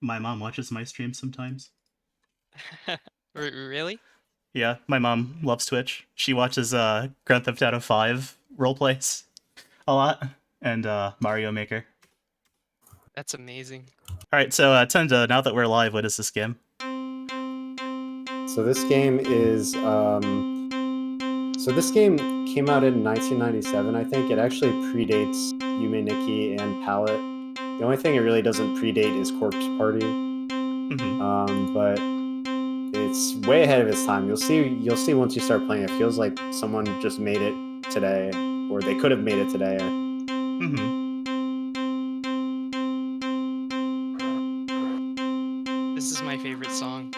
My mom watches my streams sometimes. Really? Yeah, my mom loves Twitch. She watches Grand Theft Auto 5 roleplays a lot, and Mario Maker. That's amazing. Alright, so Tenda, now that we're live, what is this game? So this game is so this game came out in 1997, I think. It actually predates Yume Nikki and Palette. The only thing it really doesn't predate is Corpse Party. But it's way ahead of its time. You'll see once you start playing. It feels like someone just made it today, or they could have made it today. This is my favorite song.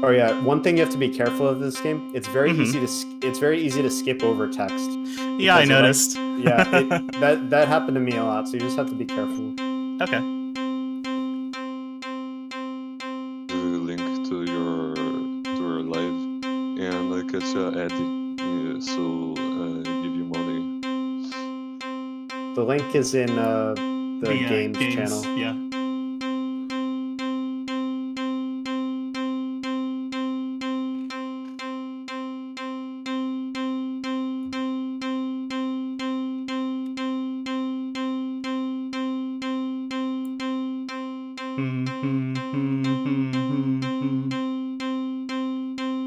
Oh yeah, one thing you have to be careful of this game. It's very easy to skip over text. Yeah, I noticed. That happened to me a lot, so you just have to be careful. Okay. The link to your live and I catch Eddie, so give you money. The link is in the games channel. Yeah.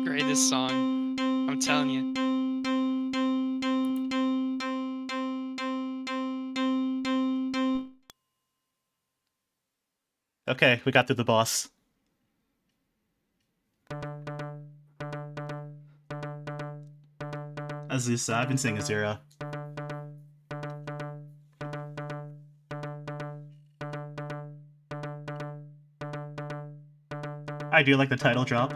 Greatest song. I'm telling you. Okay, we got through the boss. Azusa, I've been seeing Azura. I do like the title drop.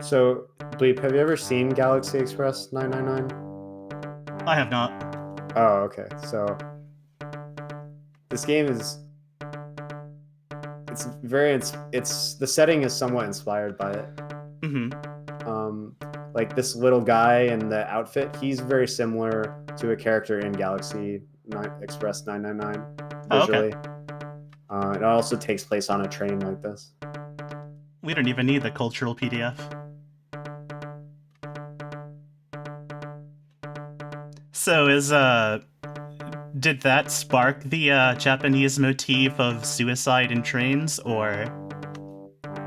So, Bleep, have you ever seen Galaxy Express 999? I have not. Oh, okay. So, this game is the setting is somewhat inspired by it. Like this little guy in the outfit, he's very similar to a character in Galaxy Express 999 visually. Oh, okay. It also takes place on a train like this. We don't even need the cultural PDF. So did that spark the Japanese motif of suicide in trains, or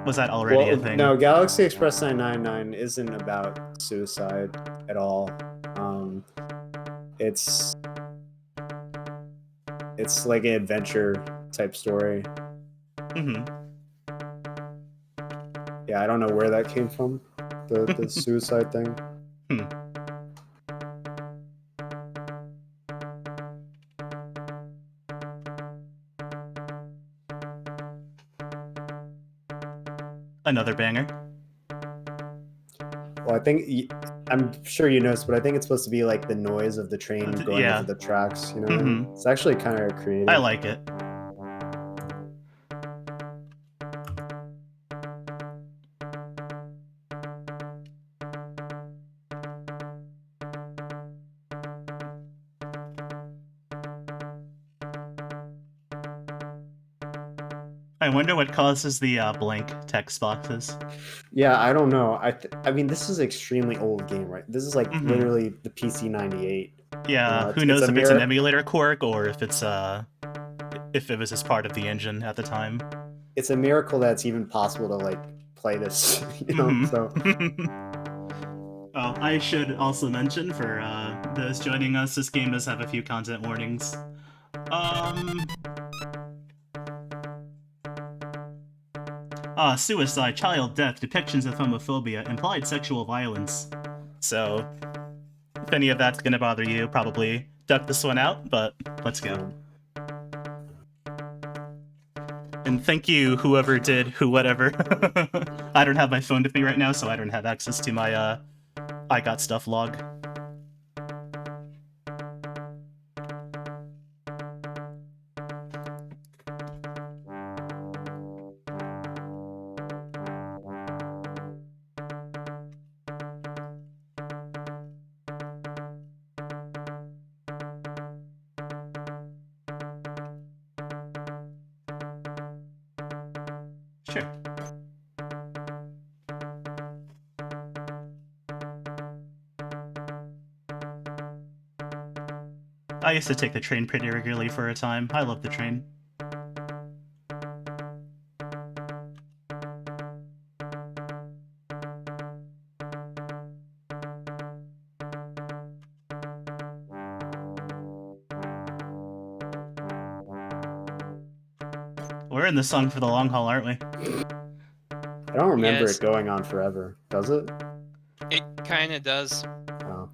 was that already a thing? No, Galaxy Express 999 isn't about suicide at all. It's like an adventure type story. Yeah, I don't know where that came from, the suicide thing. Another banger. Well, I'm sure you noticed, but I think it's supposed to be like the noise of the train going over the tracks, you know? It's actually kind of creative. I like it. I wonder what causes the blank text boxes. Yeah, I don't know. I mean, this is an extremely old game, right? This is like literally the PC 98. Yeah, who knows if it's an emulator quirk or if it's if it was just part of the engine at the time. It's a miracle that it's even possible to like play this, you know. So. Oh, I should also mention for those joining us, this game does have a few content warnings. Suicide, child death, depictions of homophobia, implied sexual violence. So, if any of that's gonna bother you, probably duck this one out, but let's go. And thank you, whoever did, whatever. I don't have my phone with me right now, so I don't have access to my, I got stuff log. Sure. I used to take the train pretty regularly for a time. I love the train. We're in this song for the long haul, aren't we? I don't remember Yes. it going on forever. Does it? It kind of does. Oh.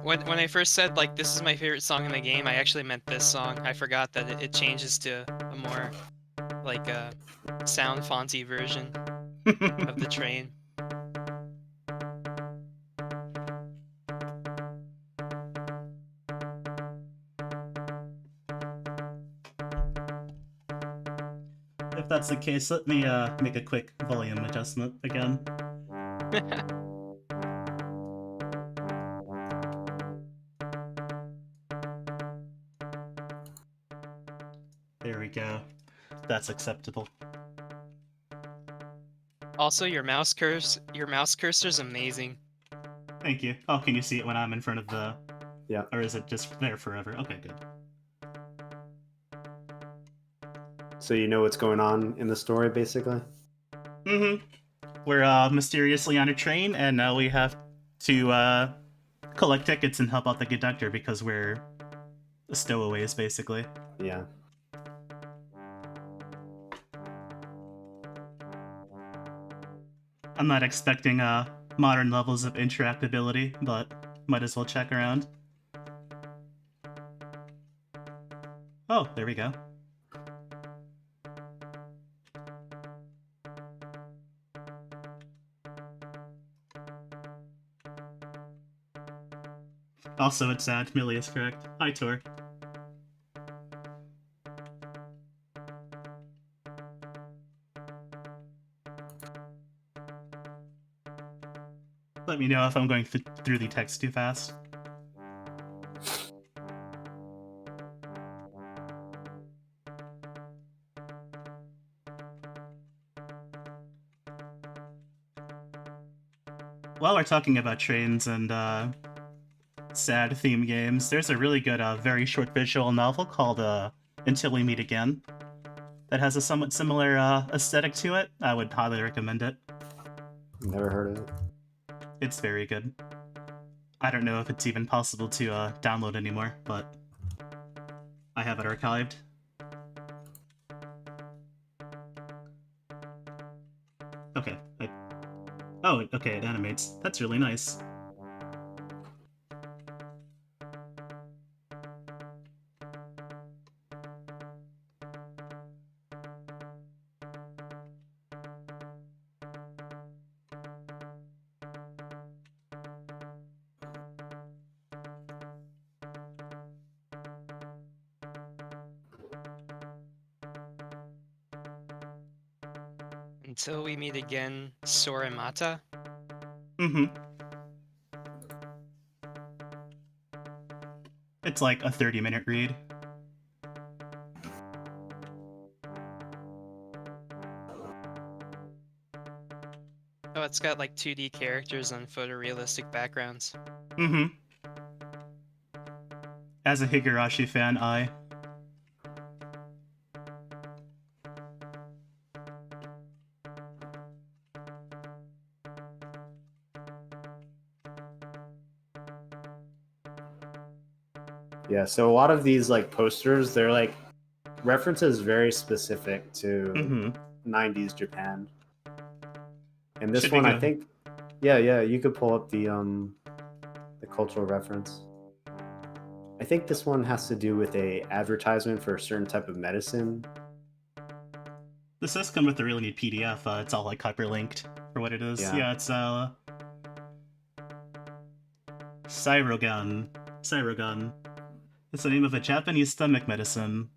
When I first said, like, this is my favorite song in the game, I actually meant this song. I forgot that it changes to a more, like, sound fonty version of the train. If that's the case, let me make a quick volume adjustment again. There we go. That's acceptable. Also, your mouse cursor's amazing. Thank you. Oh, can you see it when I'm in front of the... Yeah. Or is it just there forever? Okay, good. So you know what's going on in the story, basically? Mm-hmm. We're mysteriously on a train, and now we have to collect tickets and help out the conductor because we're stowaways, basically. Yeah. I'm not expecting modern levels of interactability, but might as well check around. Oh, there we go. Also, it's sad. Millie is correct. Hi, Tor. Let me know if I'm going through the text too fast. While we're talking about trains and sad theme games, there's a really good, very short visual novel called Until We Meet Again that has a somewhat similar aesthetic to it. I would highly recommend it. Never heard of it. It's very good. I don't know if it's even possible to download anymore, but I have it archived. Okay. Oh, okay, it animates. That's really nice. Until we meet again, Soramata. Mm-hmm. It's like a 30-minute read. Oh, it's got like 2D characters on photorealistic backgrounds. Mm-hmm. As a Higurashi fan, I... Yeah, so a lot of these like posters, they're like references very specific to Mm-hmm. 90s Japan. And this Should we one, I go- think, yeah, you could pull up the cultural reference. I think this one has to do with a advertisement for a certain type of medicine. This does come with a really neat PDF. It's all like hyperlinked for what it is. Yeah. Yeah, it's Cyrogun. Cyrogun. It's the name of a Japanese stomach medicine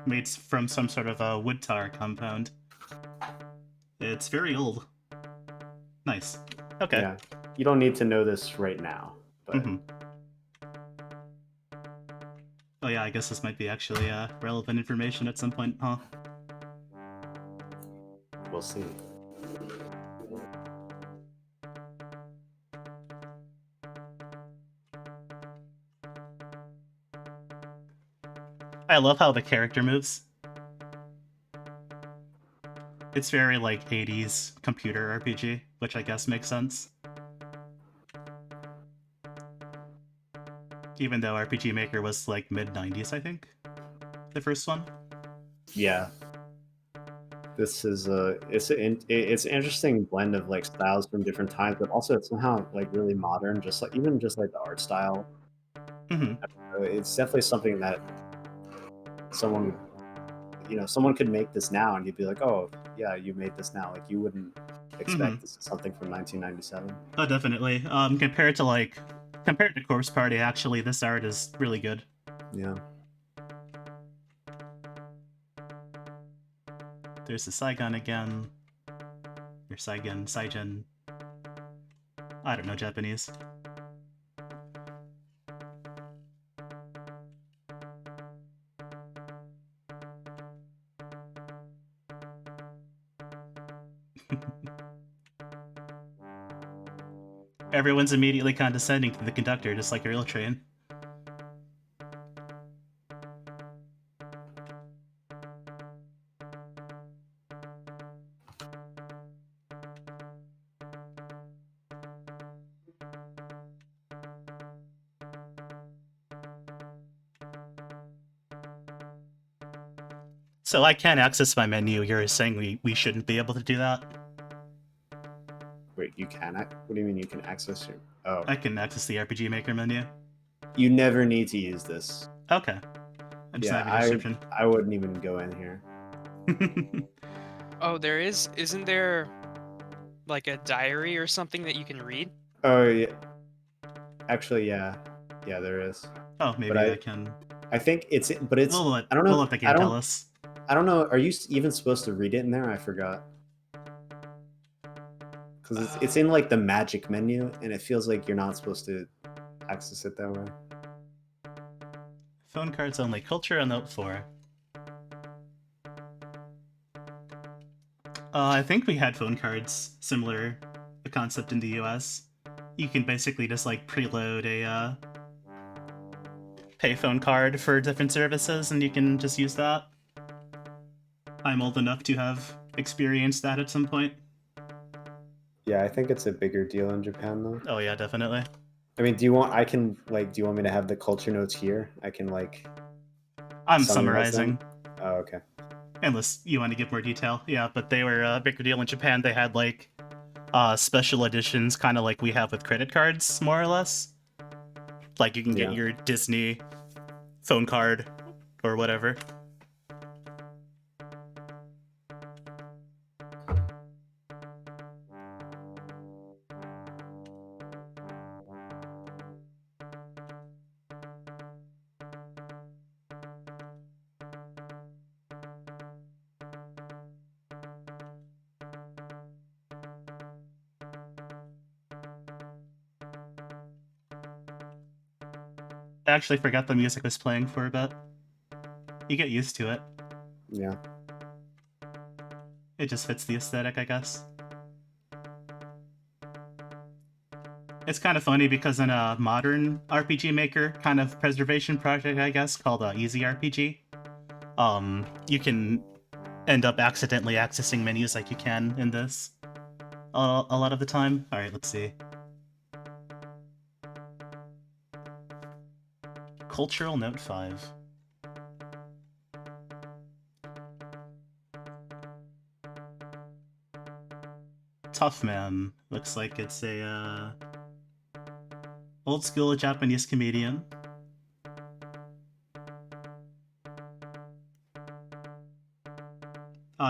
made from some sort of a wood tar compound. It's very old. Nice. Okay. Yeah. You don't need to know this right now, but Mhm. Oh yeah, I guess this might be actually relevant information at some point, huh? we'll see. I love how the character moves. It's very like 80s computer RPG, which I guess makes sense. Even though RPG Maker was like mid-90s, I think. The first one. Yeah. This is it's an interesting blend of like styles from different times, but also it's somehow like really modern, just like even just like the art style. Hmm. It's definitely something that someone someone could make this now and you'd be like, oh yeah, you made this now. Like you wouldn't expect this is something from 1997. Oh, definitely. Compared to Corpse Party, actually, this art is really good. Yeah. There's the Saigon again. Or Saigen. I don't know Japanese. Everyone's immediately condescending to the conductor, just like a real train. So I can't access my menu. You're saying we shouldn't be able to do that? Wait, you can? What do you mean you can access your? Oh, I can access the RPG Maker menu. you never need to use this. Okay. I just Yeah, have a description. I wouldn't even go in here. Oh, there is. Isn't there like a diary or something that you can read? Oh yeah, actually yeah, there is. Oh, maybe But I can. I think it's, but it's. We'll let, I don't know. We'll let the game tell us. I don't know. Are you even supposed to read it in there? I forgot. Because it's in like the magic menu, and it feels like you're not supposed to access it that way. Phone cards only. Culture on Note 4. I think we had phone cards similar the concept in the US. You can basically just like preload a payphone card for different services, and you can just use that. I'm old enough to have experienced that at some point. Yeah, I think it's a bigger deal in Japan though. Oh yeah, definitely. I mean, do you want me to have the culture notes here? I can I'm summarize summarizing. them? Oh, okay. Unless you want to give more detail. Yeah, but they were a bigger deal in Japan. They had like special editions, kind of like we have with credit cards, more or less. Like you can get your Disney phone card or whatever. I actually forgot the music was playing for a bit. You get used to it. Yeah. It just fits the aesthetic, I guess. It's kind of funny because in a modern RPG Maker kind of preservation project, I guess, called Easy RPG, you can end up accidentally accessing menus like you can in this a lot of the time. Alright, let's see. Cultural Note 5. Tough Man. Looks like it's a old school Japanese comedian.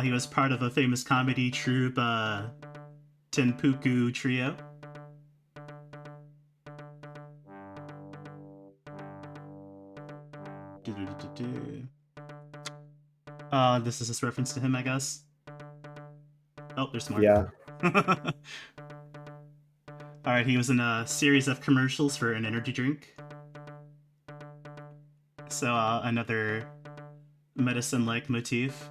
He was part of a famous comedy troupe, Tenpuku Trio. This is a reference to him, I guess. Oh, there's more. Yeah. Alright, he was in a series of commercials for an energy drink. So, another medicine-like motif.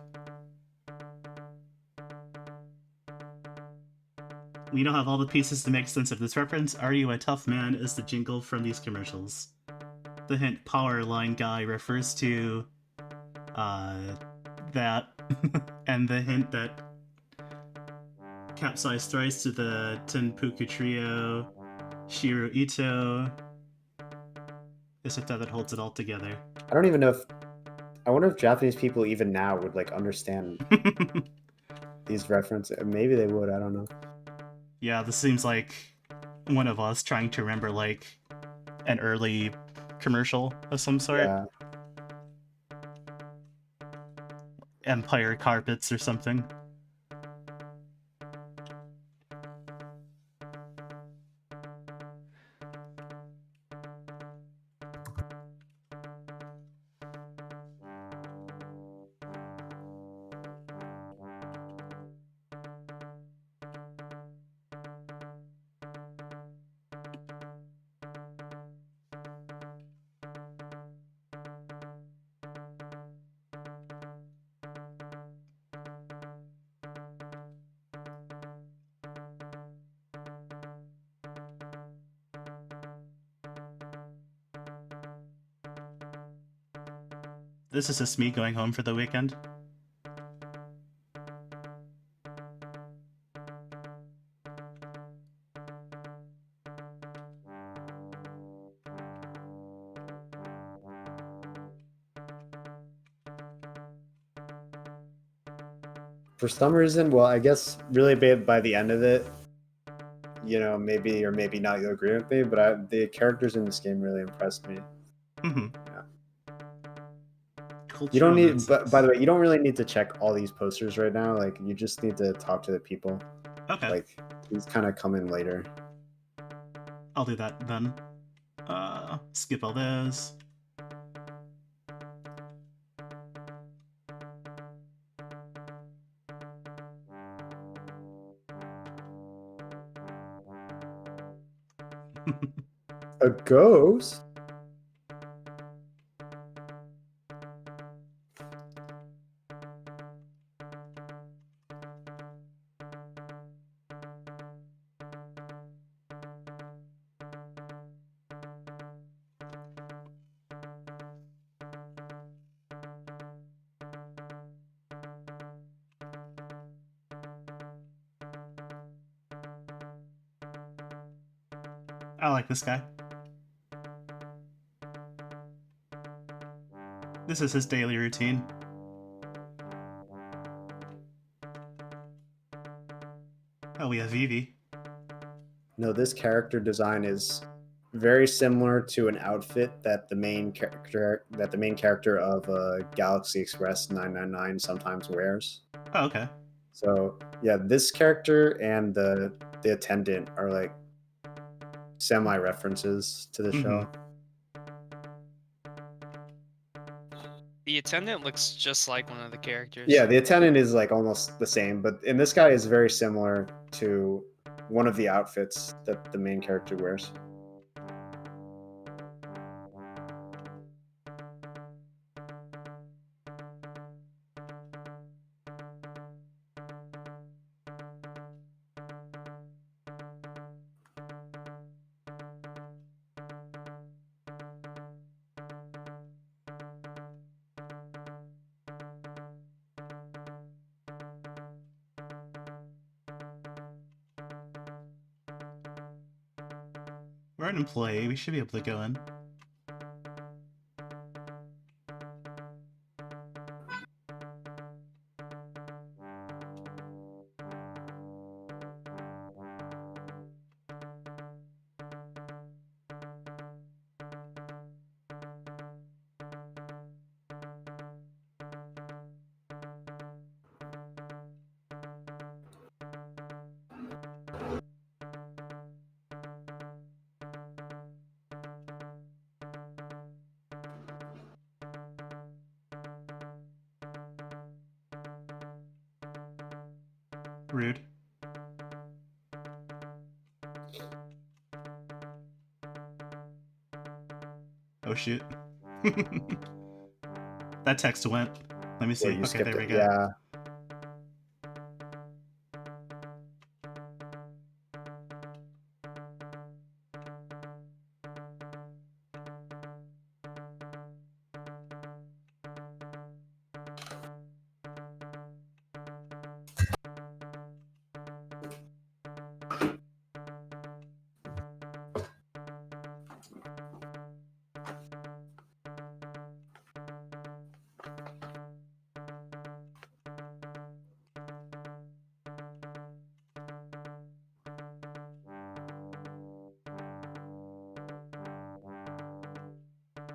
We don't have all the pieces to make sense of this reference. Are you a tough man is the jingle from these commercials. The hint power line guy refers to that, and the hint that capsized thrice to the Tenpuku Trio, Shiro Ito, is it that holds it all together. I don't even know if... I wonder if Japanese people even now would, like, understand these references. Maybe they would, I don't know. Yeah, this seems like one of us trying to remember, like, an early commercial of some sort. Yeah. Empire Carpets or something. This is just me going home for the weekend. For some reason, well, I guess really by the end of it, you know, maybe or maybe not you'll agree with me, but the characters in this game really impressed me. Mm-hmm. Yeah. Culture You don't on need, that but by sense. the way, you don't really need to check all these posters right now. Like, you just need to talk to the people. Okay, Like, these kind of come in later. I'll do that then. Skip all those. A ghost? I like this guy. This is his daily routine. Oh, we have Vivi. No, this character design is very similar to an outfit that the main character of Galaxy Express 999 sometimes wears. Oh, okay. So yeah, this character and the attendant are like semi references to the show. The attendant looks just like one of the characters. Yeah, the attendant is like almost the same, and this guy is very similar to one of the outfits that the main character wears. We're an employee. We should be able to go in. Rude. Oh shoot. That text went. Let me see. Wait, you Okay, skipped there we it. go. Yeah.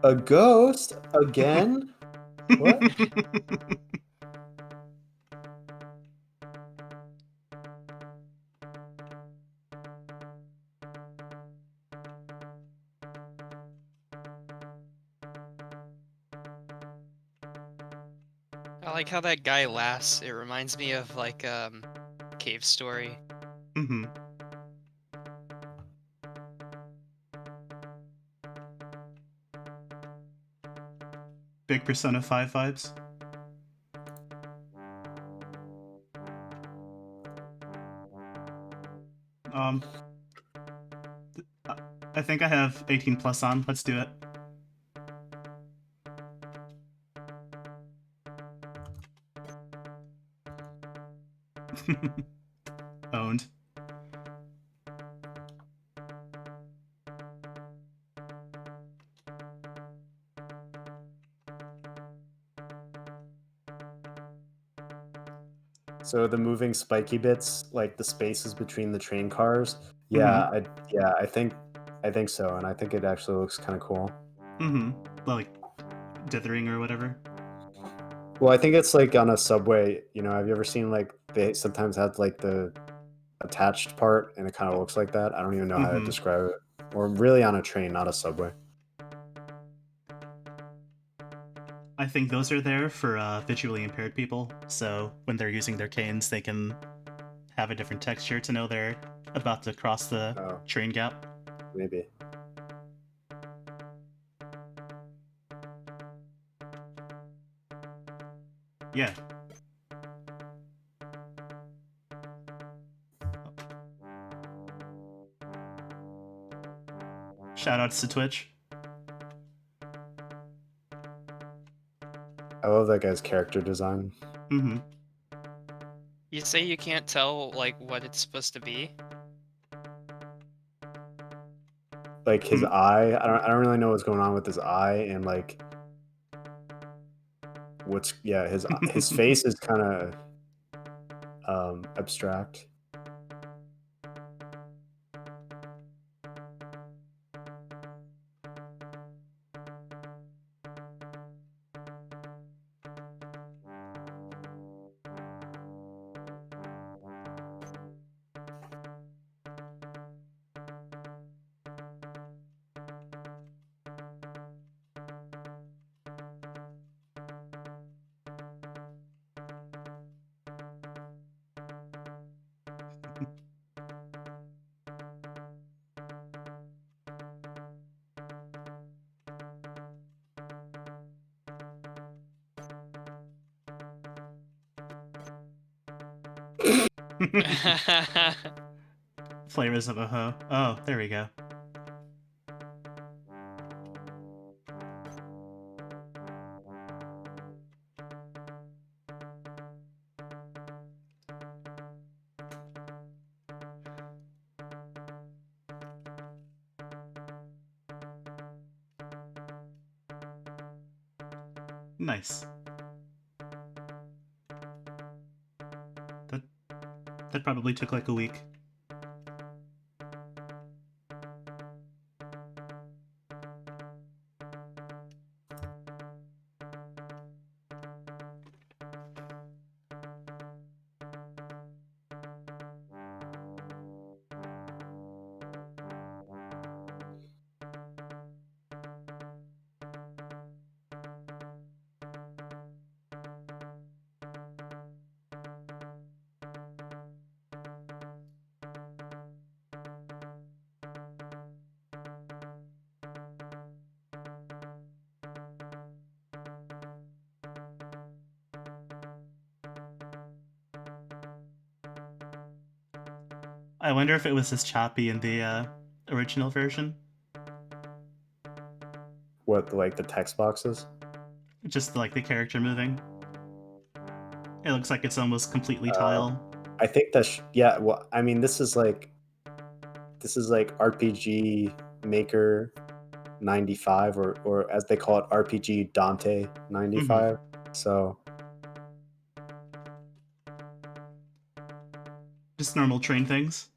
A ghost again? What? I like how that guy laughs. It reminds me of like Cave Story. Mm-hmm. Big Persona 5 vibes. Um, I think I have 18 plus on. Let's do it. Owned. So the moving spiky bits, like the spaces between the train cars. Yeah, I think so, and I think it actually looks kind of cool. Mm-hmm. Like dithering or whatever. Well, I think it's like on a subway. Have you ever seen like they sometimes have like the attached part, and it kind of looks like that. I don't even know how to Mhm. describe it. Or really on a train, not a subway. I think those are there for visually impaired people, so when they're using their canes, they can have a different texture to know they're about to cross the Oh, train gap. maybe. Yeah. Shoutouts to Twitch. I love that guy's character design. Mm-hmm. You say you can't tell like what it's supposed to be? Like his Hmm. eye, I don't really know what's going on with his eye, and like his face is kind of abstract. Flavors of a hoe. Oh, there we go. Nice. That that probably took like a week. I wonder if it was as choppy in the original version. What, like the text boxes? Just like the character moving. It looks like it's almost completely tile. I think that's yeah. Well, I mean, this is like RPG Maker 95, or as they call it, RPG Dante 95. So Just normal train things.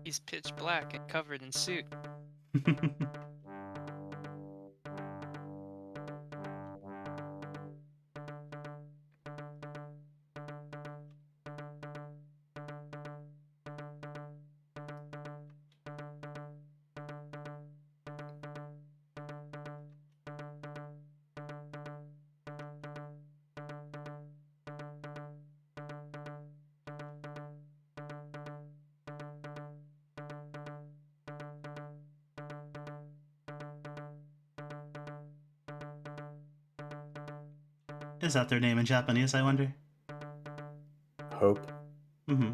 He's pitch black and covered in soot. Is that their name in Japanese, I wonder? Hope. Mm-hmm.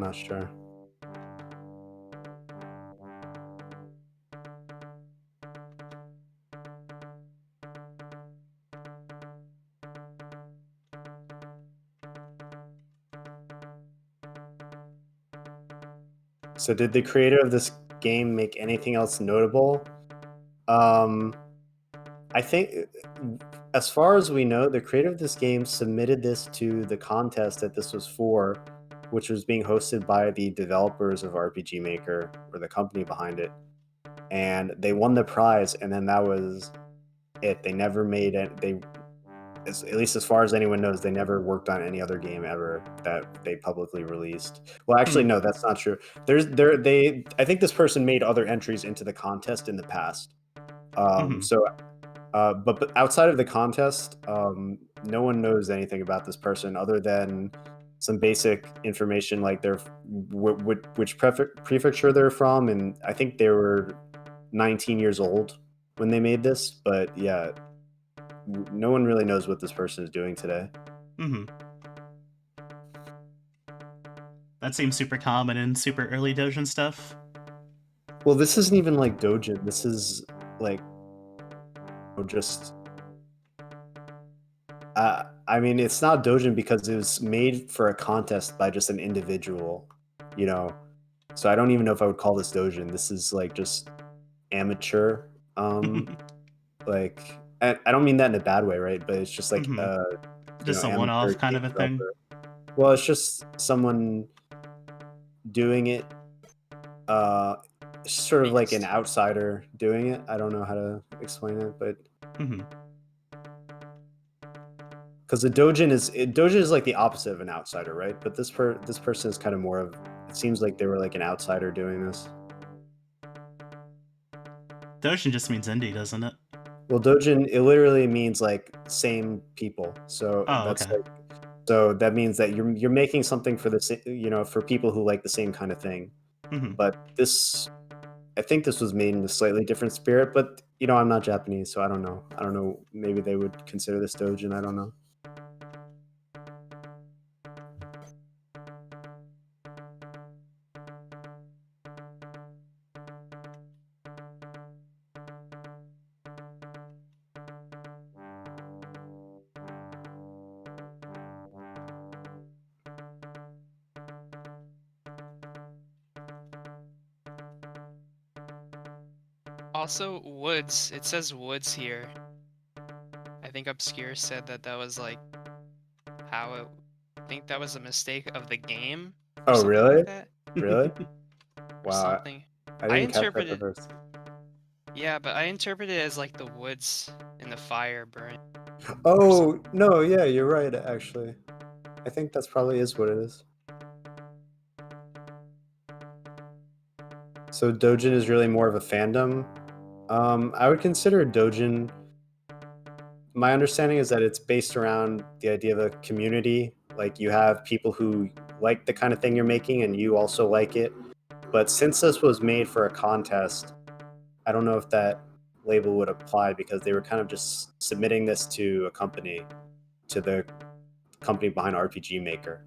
Not sure. So did the creator of this game make anything else notable? I think, as far as we know, the creator of this game submitted this to the contest that this was for, which was being hosted by the developers of RPG Maker, or the company behind it. And they won the prize, and then that was it. They never made it. At least as far as anyone knows, they never worked on any other game ever that they publicly released. Well, actually, no, that's not true. I think this person made other entries into the contest in the past. But outside of the contest, no one knows anything about this person other than some basic information, like which prefecture they're from, and I think they were 19 years old when they made this. But yeah, no one really knows what this person is doing today. That seems super common in super early Dojin stuff. Well, this isn't even like Dojin. This is like just I mean, it's not Dojin because it was made for a contest by just an individual, you know. So I don't even know if I would call this Dojin. This is like just amateur. Like I don't mean that in a bad way, right? But it's just like just a one-off kind of a thing. Well, it's just someone doing it, sort of like an outsider doing it. I don't know how to explain it, but because Dojin is like the opposite of an outsider, right? But this person is kind of more of, it seems like they were like an outsider doing this. Dojin just means indie, doesn't it? Well, Dojin, it literally means like same people. So that's okay. like, so that means that you're making something for for people who like the same kind of thing. But I think this was made in a slightly different spirit. But I'm not Japanese, so I don't know. Maybe they would consider this Dojin. I don't know. Also, woods. It says woods here. I think Obscure said that was like how it. I think that was a mistake of the game. Oh, really? Like that. Really? Or Wow. something. I didn't catch that at first. Yeah, but I interpreted it as like the woods in the fire burn. Oh, no, yeah, you're right, actually. I think that's probably is what it is. So Dojin is really more of a fandom. I would consider Dojin, my understanding is that it's based around the idea of a community. Like you have people who like the kind of thing you're making and you also like it. But since this was made for a contest, I don't know if that label would apply because they were kind of just submitting this to a company, to the company behind RPG Maker.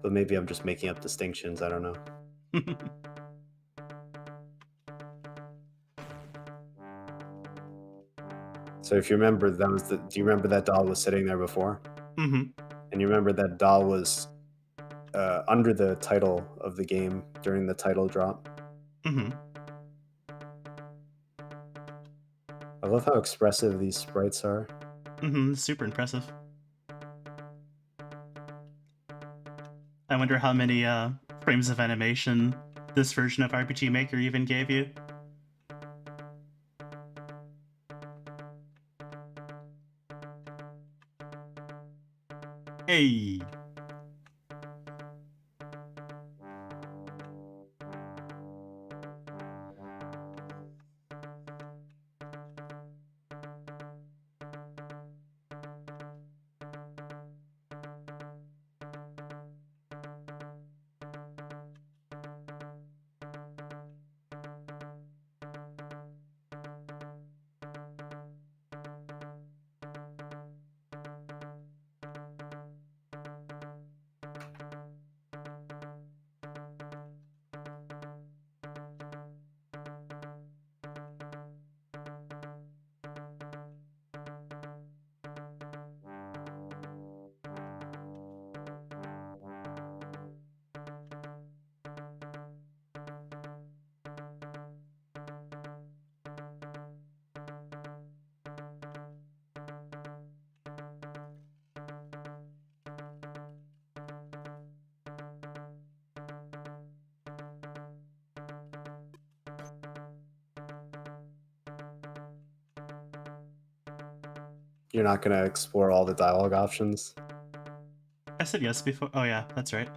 But maybe I'm just making up distinctions. I don't know. So if you remember, that was do you remember that doll was sitting there before? Mm-hmm. And you remember that doll was under the title of the game during the title drop. Mm-hmm. I love how expressive these sprites are. Mm-hmm. Super impressive. I wonder how many frames of animation this version of RPG Maker even gave you. Hey! You're not going to explore all the dialogue options? I said yes before. Oh yeah, that's right.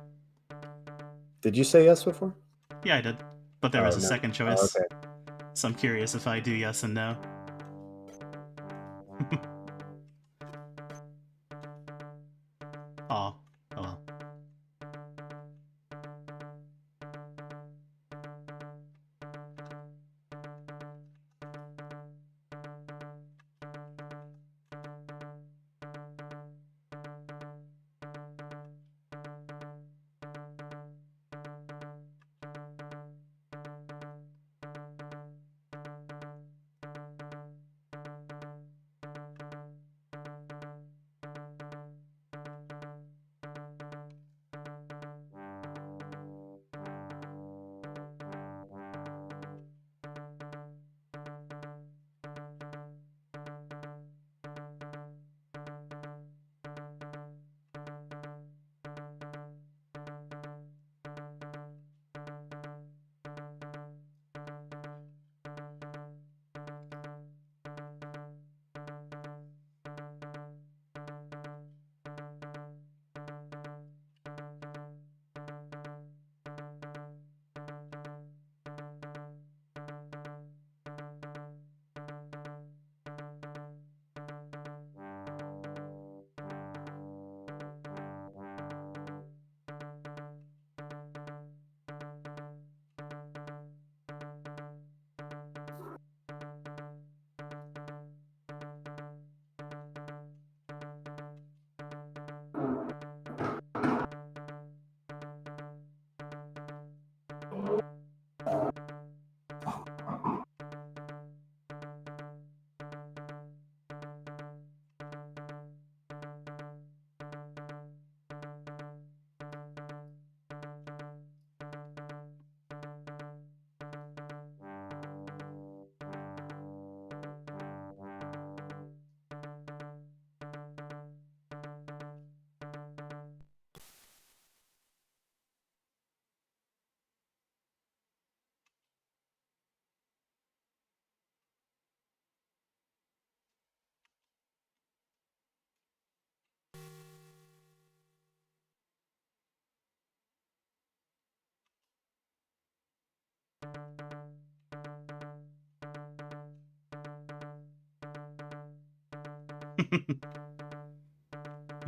Did you say yes before? Yeah, I did. But there was a no. second Oh, choice. okay. So I'm curious if I do yes and no. Aw. Oh well.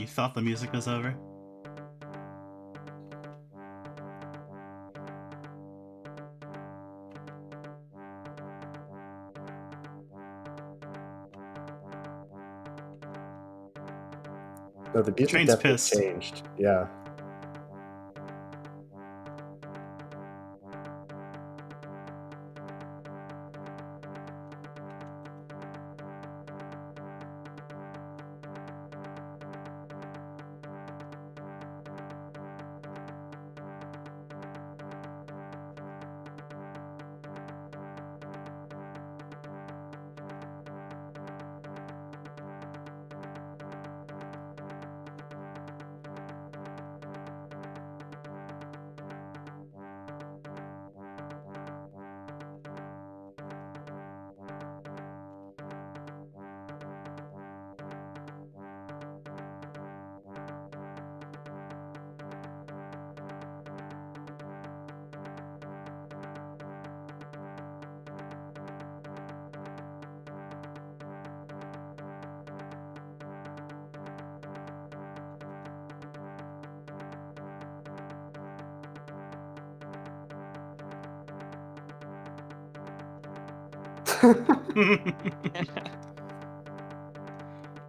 You thought the music was over? No, the music Train's definitely pissed. changed. Yeah.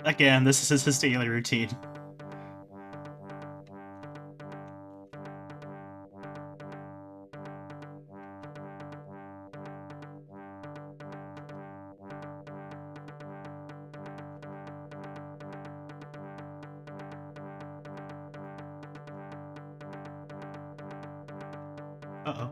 Again, this is his daily routine. Uh-oh.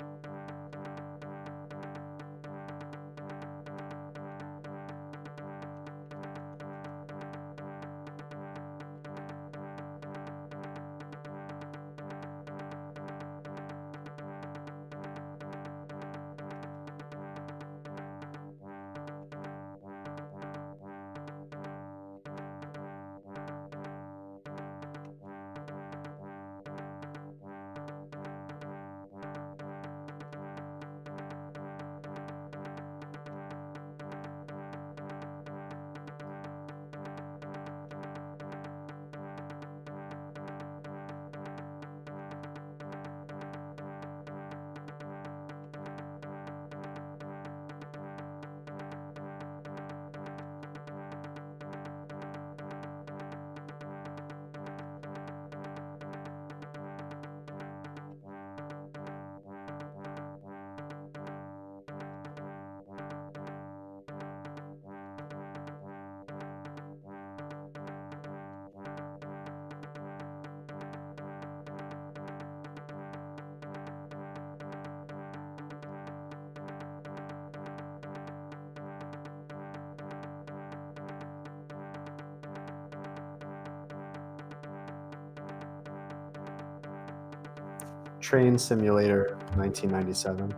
Train Simulator 1997.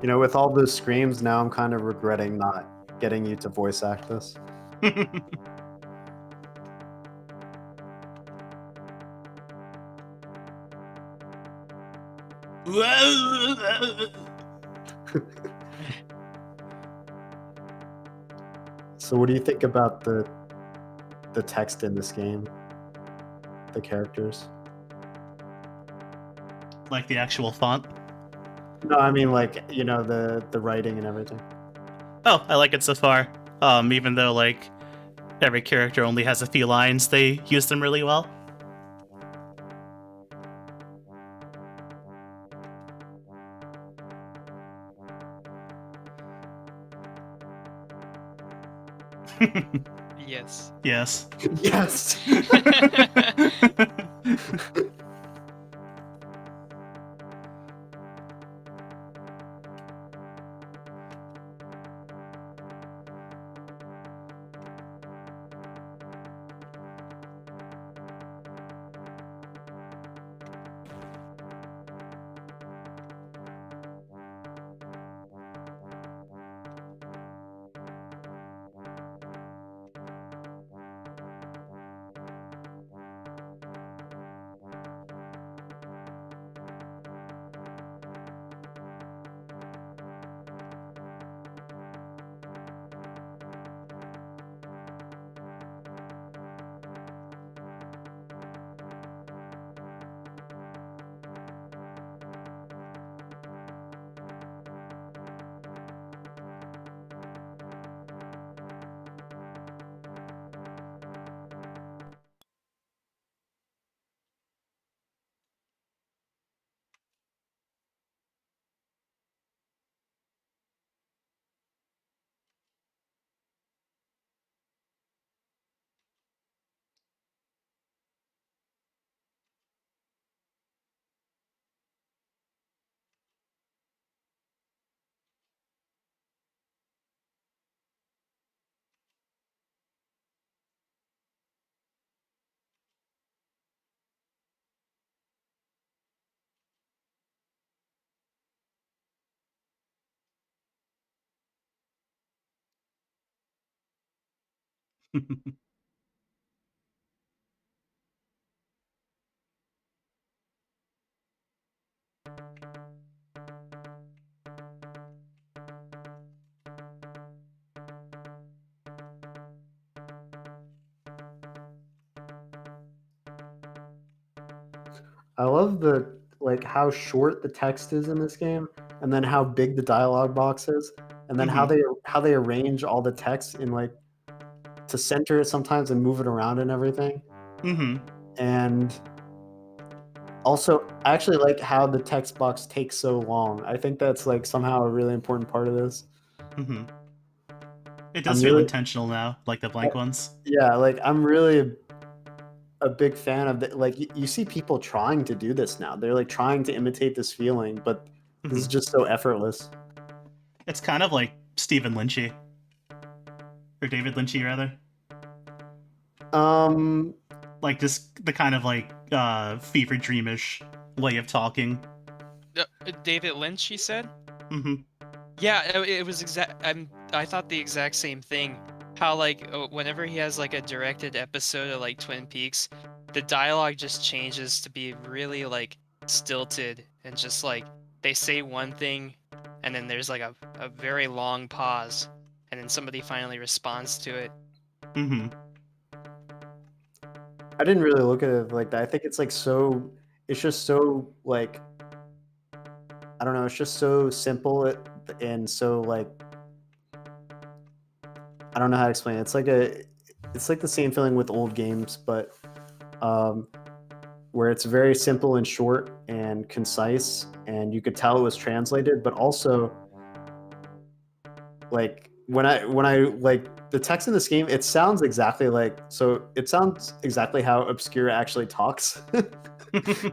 You know, with all those screams, now I'm kind of regretting not getting you to voice act this. So what do you think about the text in this game? The characters? Like the actual font. No, I mean like, you know, the writing and everything. Oh, I like it so far. Even though like every character only has a few lines, they use them really well. Yes. Yes. Yes. I love the like how short the text is in this game, and then how big the dialogue box is, and then how they arrange all the text in like to center it sometimes and move it around and everything. Mm-hmm. And also, I actually like how the text box takes so long. I think that's like somehow a really important part of this. Mm-hmm. It I'm does feel really, intentional now, like the blank ones. yeah, like I'm really a big fan of the like you see people trying to do this now. They're like trying to imitate this feeling, but this is Mm-hmm. just so effortless. It's kind of like Stephen Lynchy. Or David Lynchy, rather. Um, Like just the kind of like fever dreamish way of talking. David Lynch, he said. Mm-hmm. Yeah, it was exact. I thought the exact same thing. How like whenever he has like a directed episode of like Twin Peaks, the dialogue just changes to be really like stilted and just like they say one thing, and then there's like a very long pause, and then somebody finally responds to it. Mm-hmm. I didn't really look at it like that. I think it's like so. It's just so like I don't know. It's just so simple and so like I don't know how to explain it. It's like the same feeling with old games, but um, where it's very simple and short and concise, and you could tell it was translated, but also like when I like the text in this game, it sounds exactly like it sounds exactly how Obscura actually talks.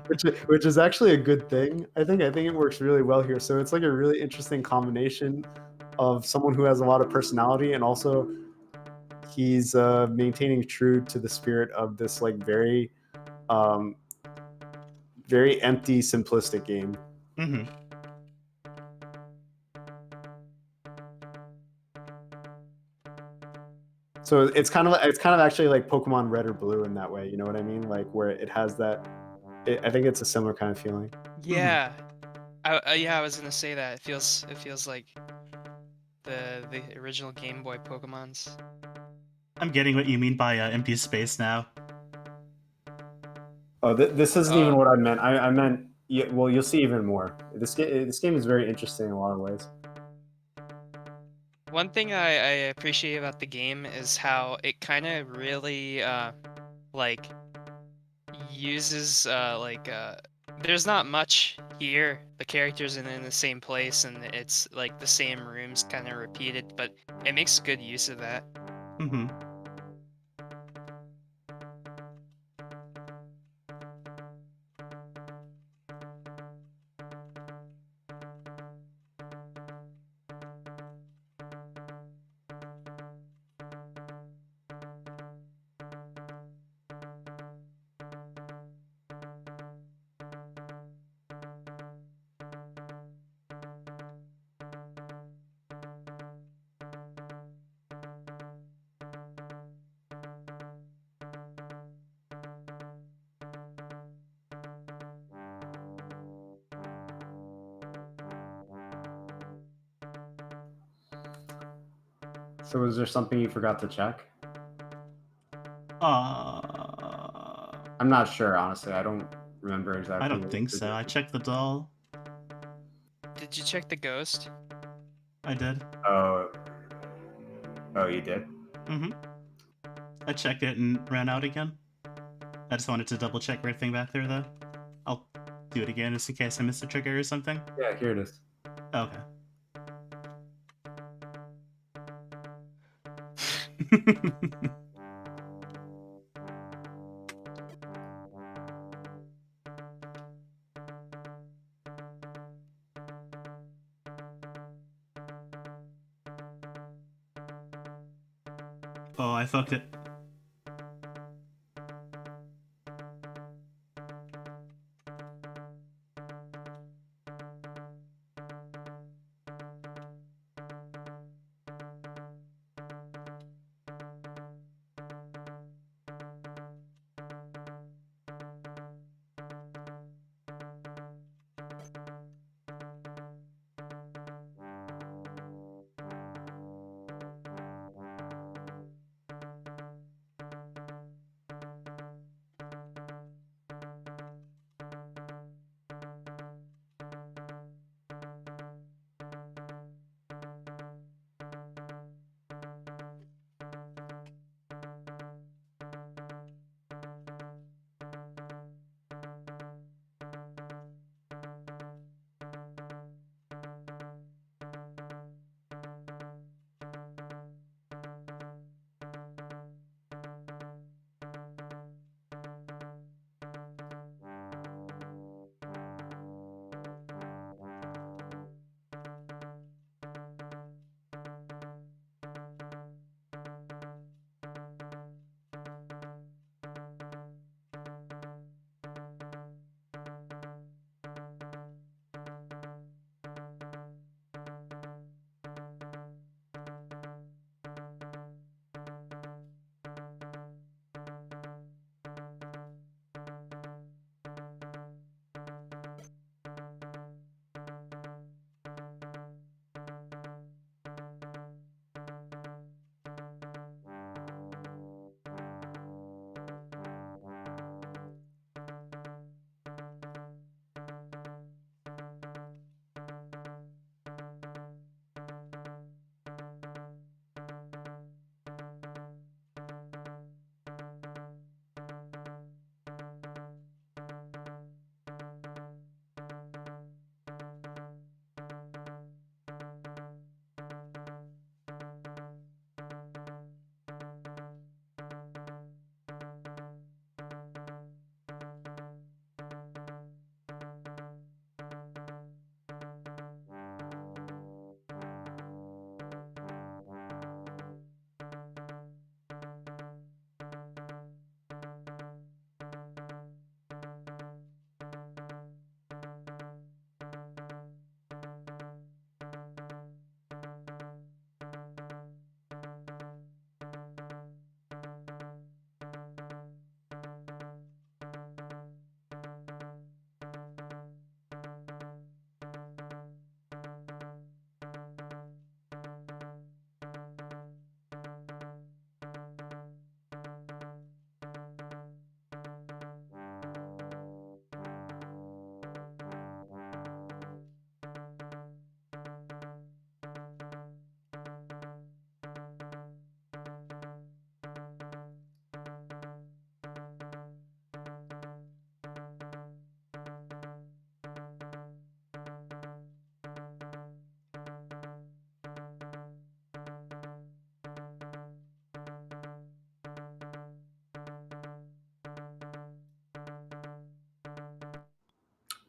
Which is actually a good thing. I think it works really well here. So it's like a really interesting combination of someone who has a lot of personality and also he's maintaining true to the spirit of this like um, very empty, simplistic game. Mm-hmm. So it's kind of actually like Pokemon Red or Blue in that way. You know what I mean? Like where it has that. I think it's a similar kind of feeling. Yeah, Yeah, I was gonna say that. It feels like the original Game Boy Pokemons. I'm getting what you mean by empty space now. Oh, this isn't even Oh. what I meant. I meant, well, you'll see even more. This game is very interesting in a lot of ways. One thing I appreciate about the game is how it kind of really like uses there's not much here. The characters in the same place and it's like the same rooms kind of repeated, but it makes good use of that. Mm-hmm. So was there something you forgot to check? I'm not sure, honestly. I don't remember exactly. I don't what think you so. I did. checked the doll. Did you check the ghost? I did. Oh, you did? Mm-hmm. I checked it and ran out again. I just wanted to double check everything back there, though. I'll do it again just in case I missed a trigger or something. Yeah, here it is. Okay. Oh, I fucked it.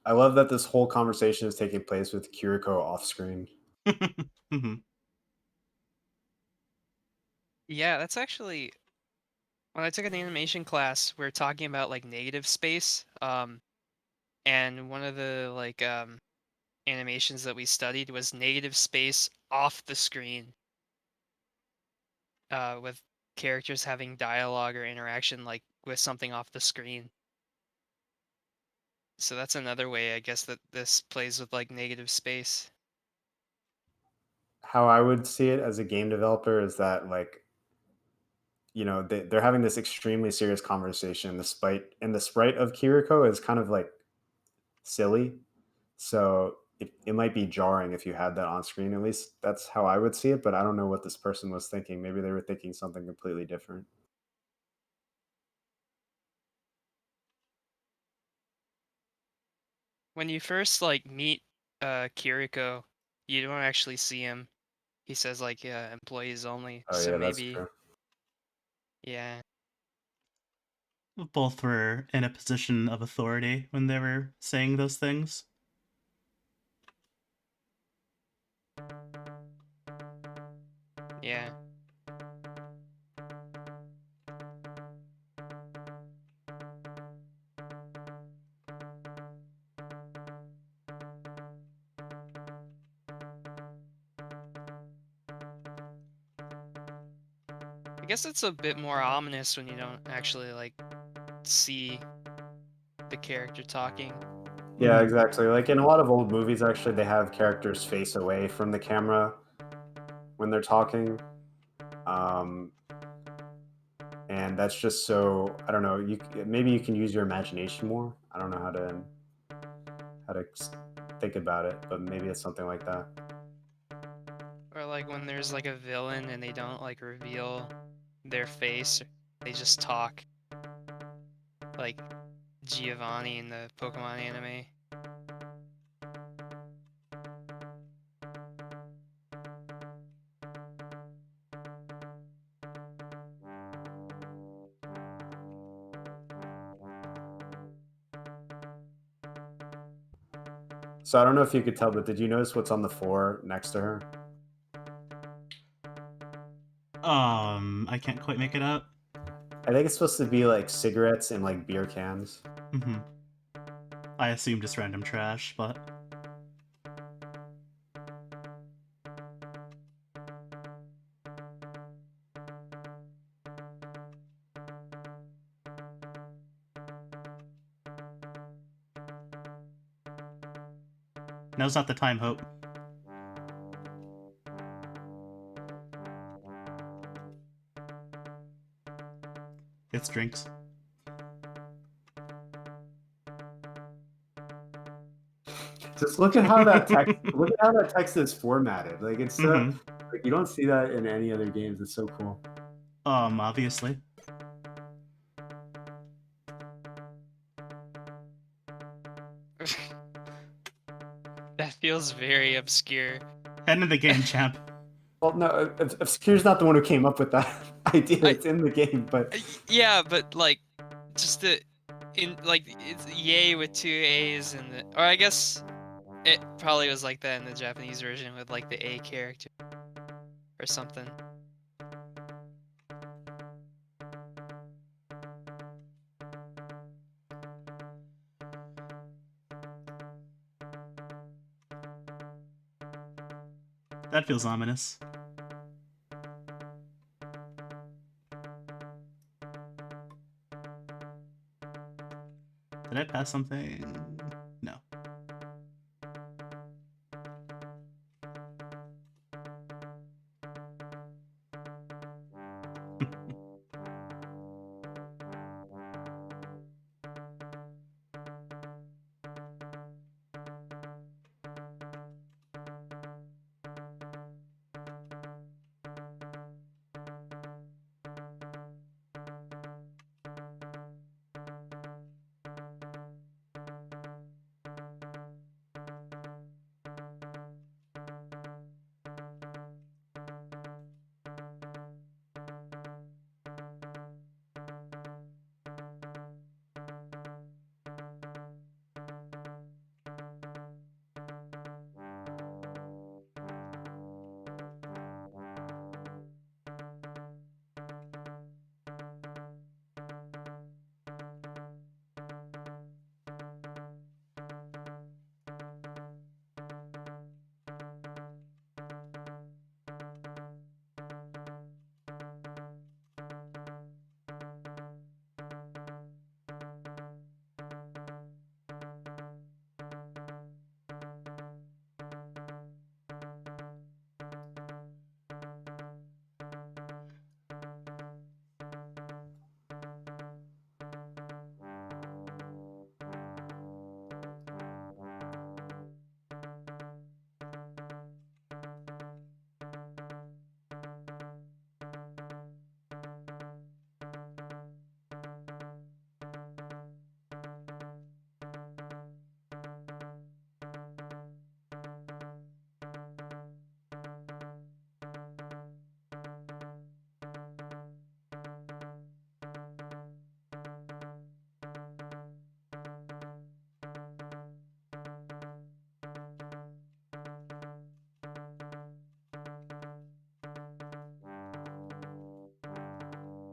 I love that this whole conversation is taking place with Kiriko off screen. Hmm. Yeah, that's actually when I took an animation class, we are talking about like negative space. And one of the animations that we studied was negative space off the screen, with characters having dialogue or interaction like with something off the screen. So that's another way, I guess, that this plays with like negative space. How I would see it as a game developer is that like they're having this extremely serious conversation. The sprite of Kiriko is kind of like silly, so it might be jarring if you had that on screen. At least that's how I would see it. But I don't know what this person was thinking. Maybe they were thinking something completely different. When you first like meet Kiriko, you don't actually see him. He says like employees only. Oh So yeah, that's maybe true. yeah. Both were in a position of authority when they were saying those things. Yeah. I guess it's a bit more ominous when you don't actually like see the character talking. Yeah, Mhm. exactly. Like in a lot of old movies, actually, they have characters face away from the camera when they're talking. Um, and that's just so I don't know. Maybe you can use your imagination more. I don't know how to think about it, but maybe it's something like that. Or like when there's like a villain and they don't like reveal their face, they just talk. Like Giovanni in the Pokemon anime. So I don't know if you could tell, but did you notice what's on the floor next to her? I can't quite make it out. I think it's supposed to be like cigarettes and like beer cans. Hmm. I assume just random trash, but now's not the time, Hope. It's drinks. Just look at how that text. Look at how that text is formatted. Like it's so Hmm. like you don't see that in any other games. It's so cool. Obviously. That feels very obscure. End of the game, champ. Well, no, Obscure's not the one who came up with that idea. I- It's in the game, but Yeah, but like just the in like it's yay with two A's and or I guess it probably was like that in the Japanese version with like the A character or something. That feels ominous. Did I pass something? No.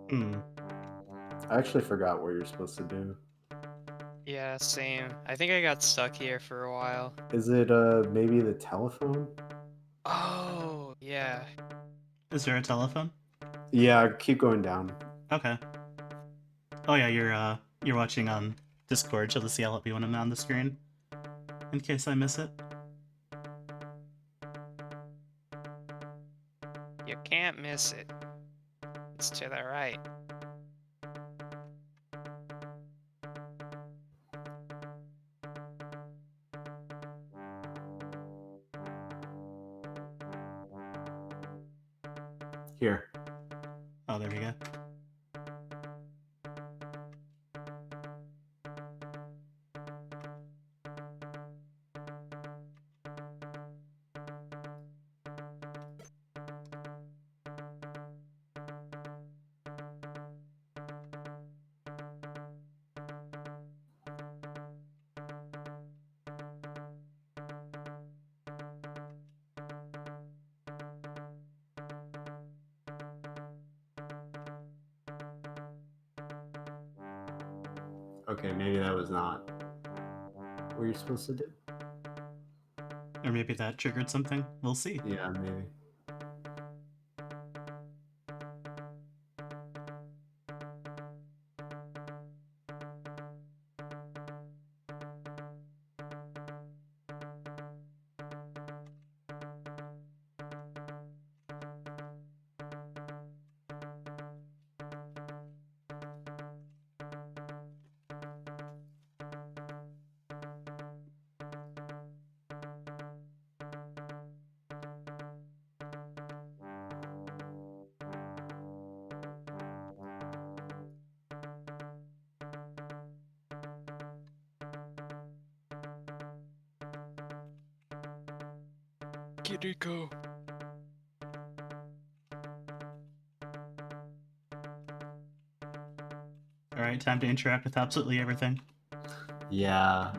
Hmm. I actually forgot what you're supposed to do. Yeah, same. I think I got stuck here for a while. Is it maybe the telephone? Oh, yeah. Is there a telephone? Yeah, keep going down. Okay. Oh yeah, you're watching on Discord, so to see I'll help you when I'm on the screen. In case I miss it. You can't miss it. It's to the right. Here. Oh, there we go. Okay, maybe that was not what you're supposed to do. Or maybe that triggered something. We'll see. Yeah, maybe. Kiriko. Alright, time to interact with absolutely everything. Yeah.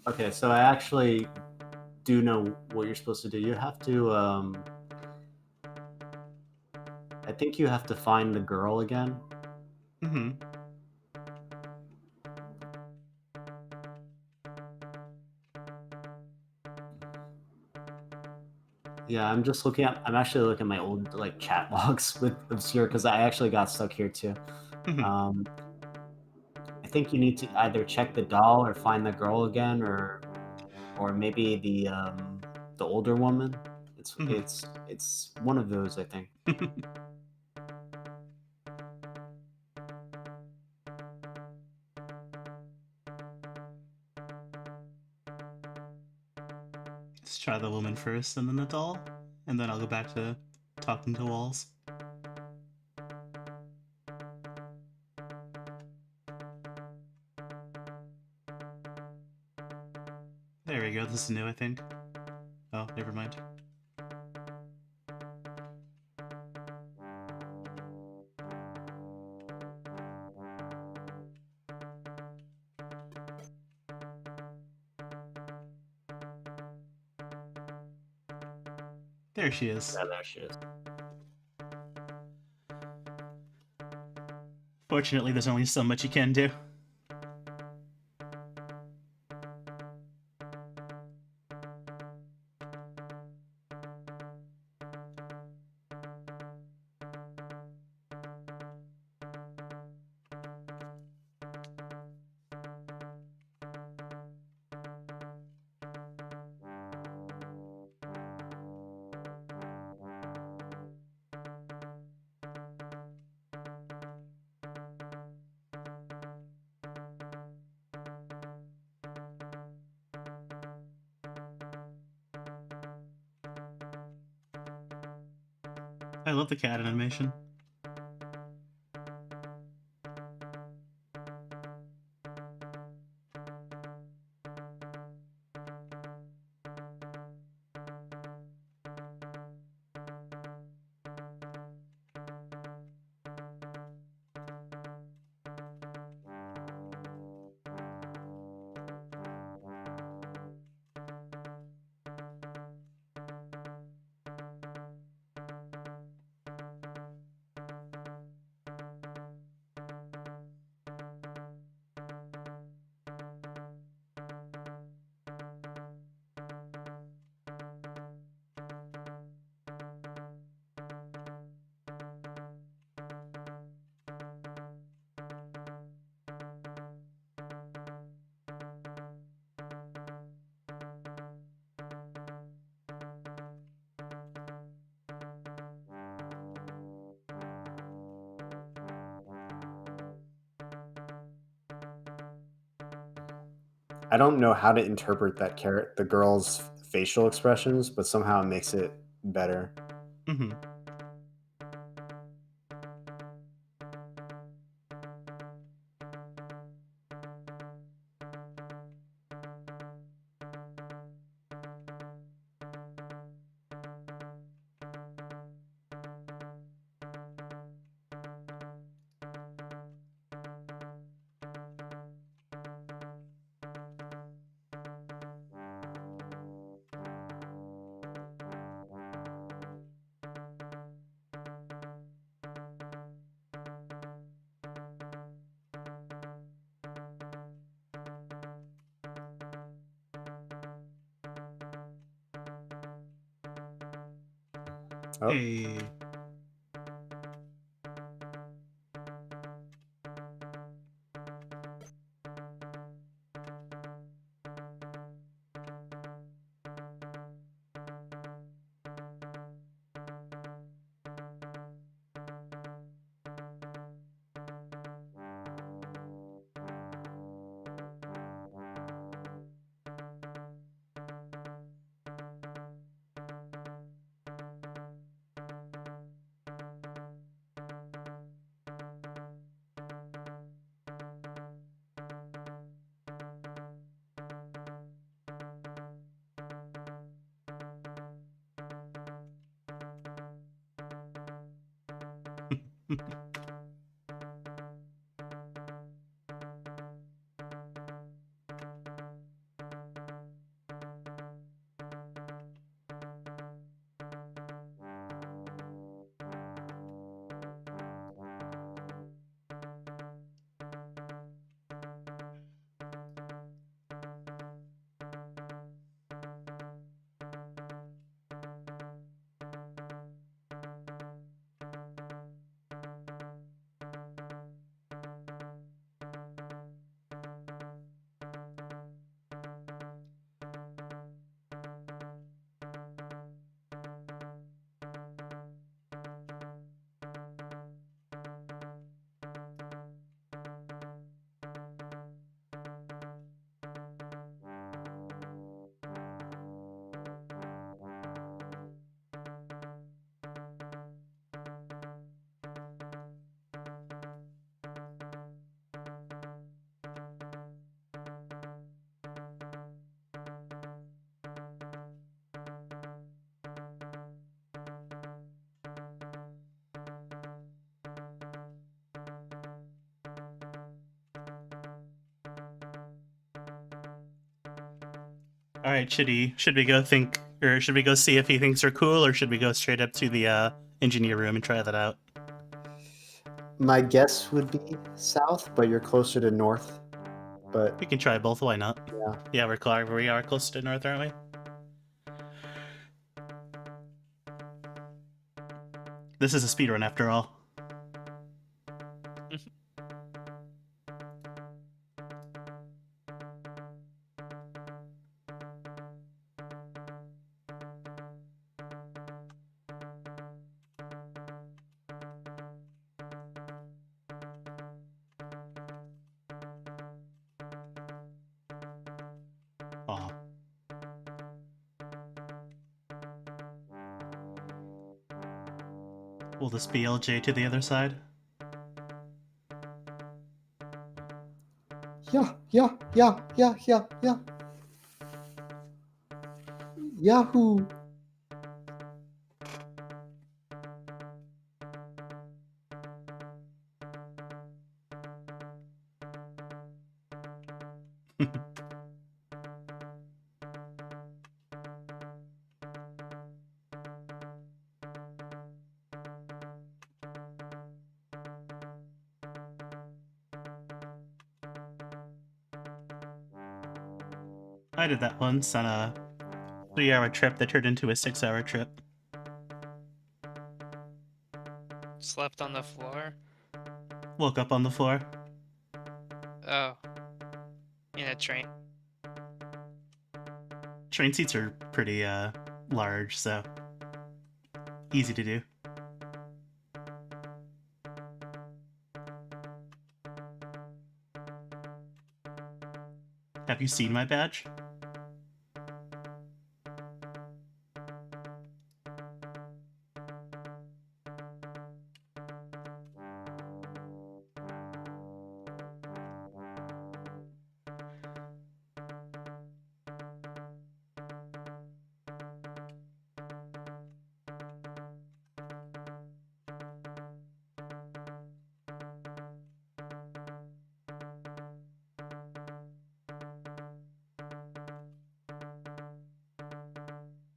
Okay, so I actually do know what you're supposed to do. You have to, I think you have to find the girl again. Mm-hmm. Yeah, I'm just looking at. I'm actually looking at my old like chat logs with Obscure because I actually got stuck here too. Mhm. I think you need to either check the doll or find the girl again, or maybe the older woman. Mhm. It's one of those, I think. Let's try the woman first and then the doll, and then I'll go back to talking to walls. There we go, this is new, I think. Oh, never mind. There she is. Yeah, there she is. Fortunately, there's only so much you can do. I love the cat animation. I don't know how to interpret the girl's facial expressions, but somehow it makes it better. Mm-hmm. Oh, Hey. All right, should we go think, or should we go see if he thinks we're cool, or should we go straight up to the engineer room and try that out? my guess would be south, but you're closer to north. But We can try both. Why not? yeah, Yeah, we are close to north, aren't we? This is a speedrun after all. Aw. Will this be LJ to the other side? yeah. Yahoo! I did that once on a 3-hour trip that turned into a 6-hour trip. Slept on the floor. Woke up on the floor. Oh. In a train. Train seats are pretty large, so easy to do. Have you seen my badge?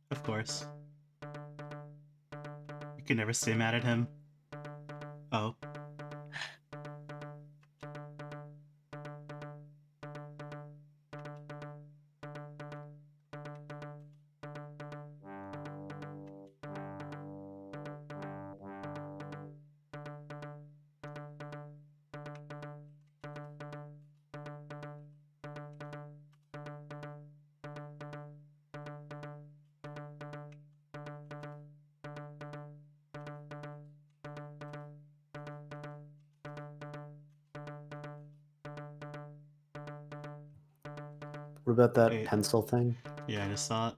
Of course. You can never stay mad at him. Oh. What about that Wait. pencil thing? Yeah, I just saw it.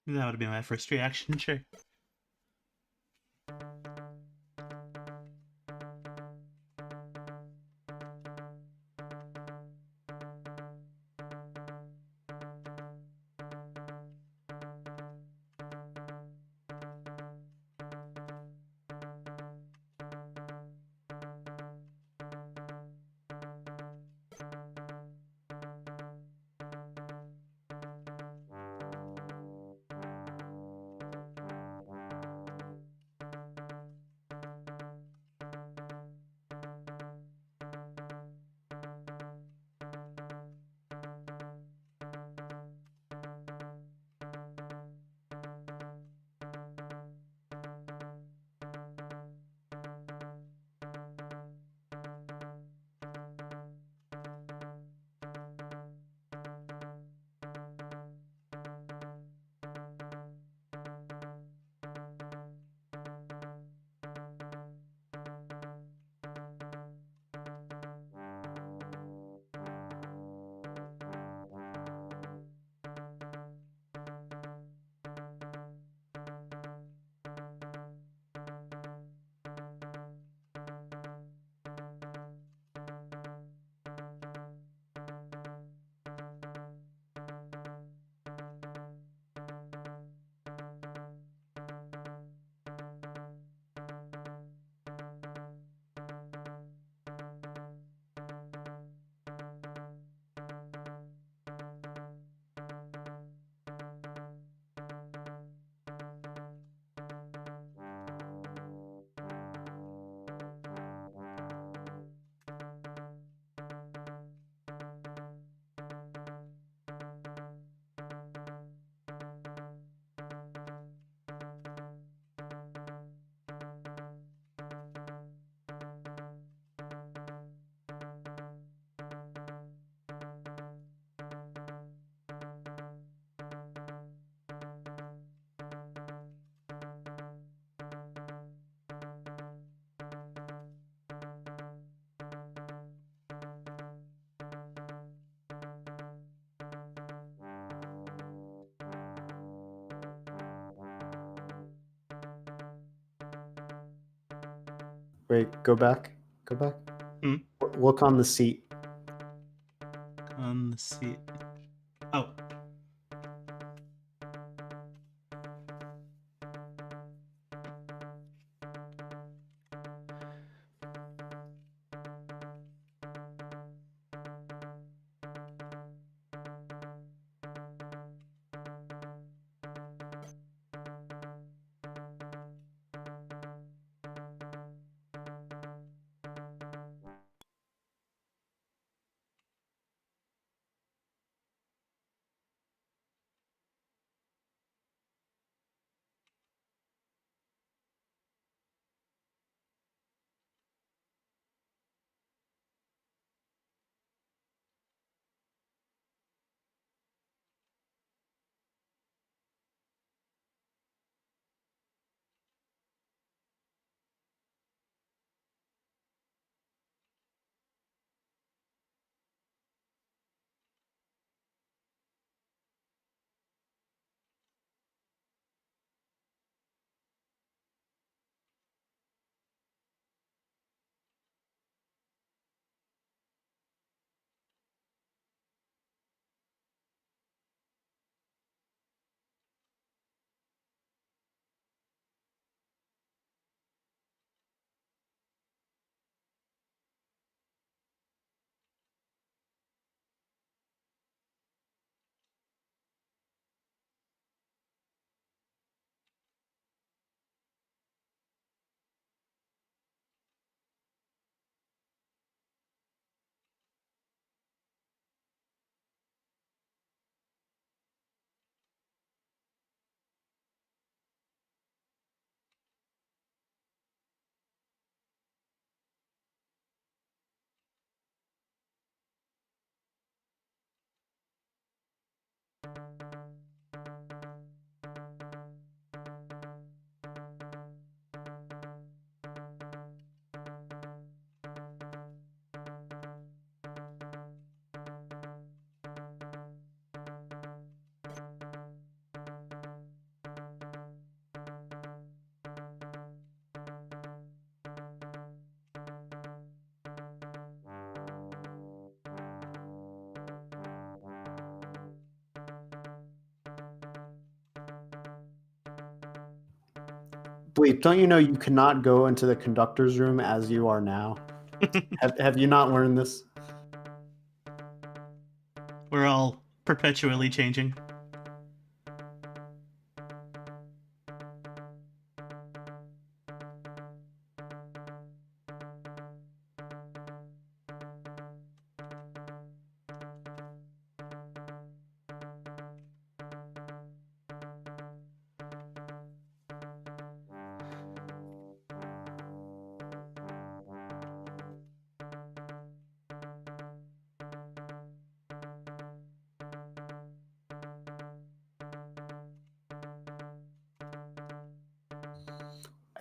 That would be my first reaction, sure. Wait, go back. Go back. Hmm? Look on the seat. On the seat. Oh. Bleep, don't you know you cannot go into the conductor's room as you are now? Have you not learned this? We're all perpetually changing.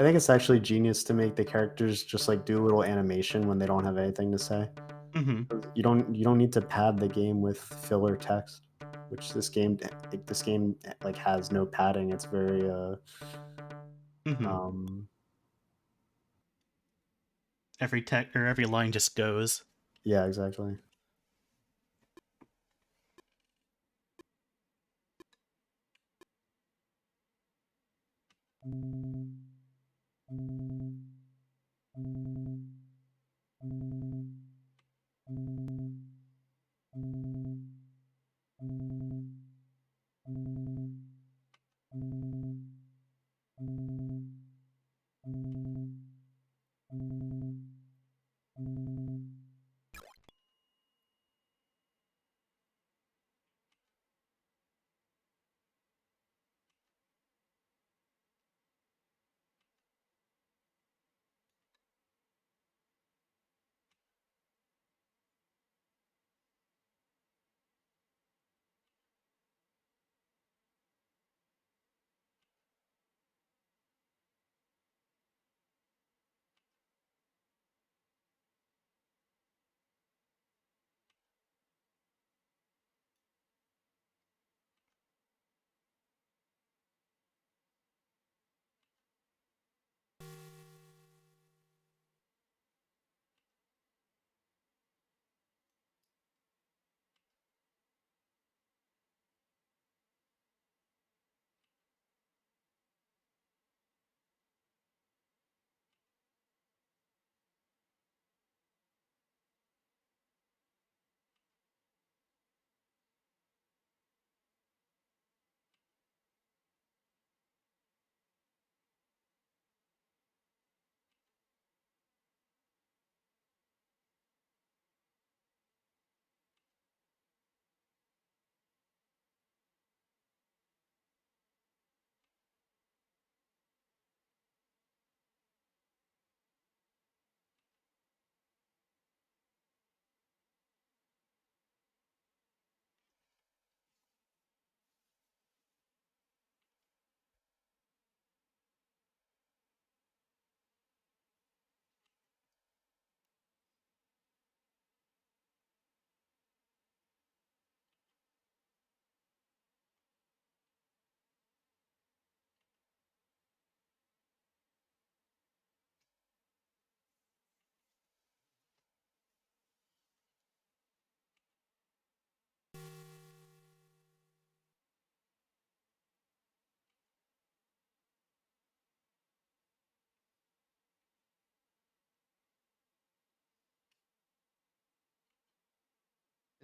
I think it's actually genius to make the characters just like do a little animation when they don't have anything to say. Hmm. You don't need to pad the game with filler text, which this game like has no padding. It's very Hmm. Every tech or every line just goes. yeah, exactly.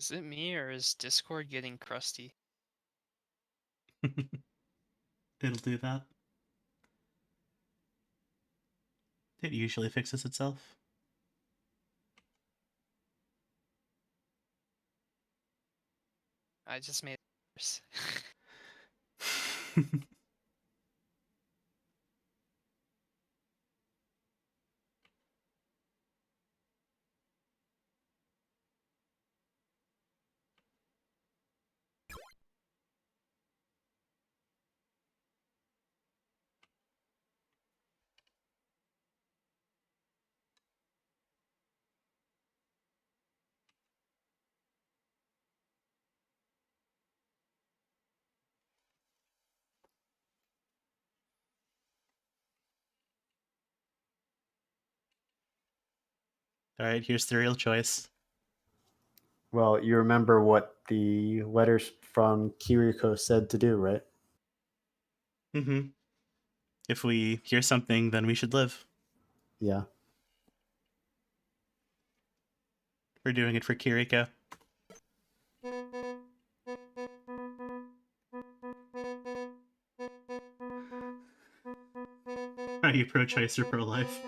Is it me or is Discord getting crusty? It'll do that. It usually fixes itself. I just made it worse. Alright, here's the real choice. Well, you remember what the letters from Kiriko said to do, right? Mm-hmm. If we hear something, then we should live. Yeah. We're doing it for Kiriko. Are you pro-choice or pro-life?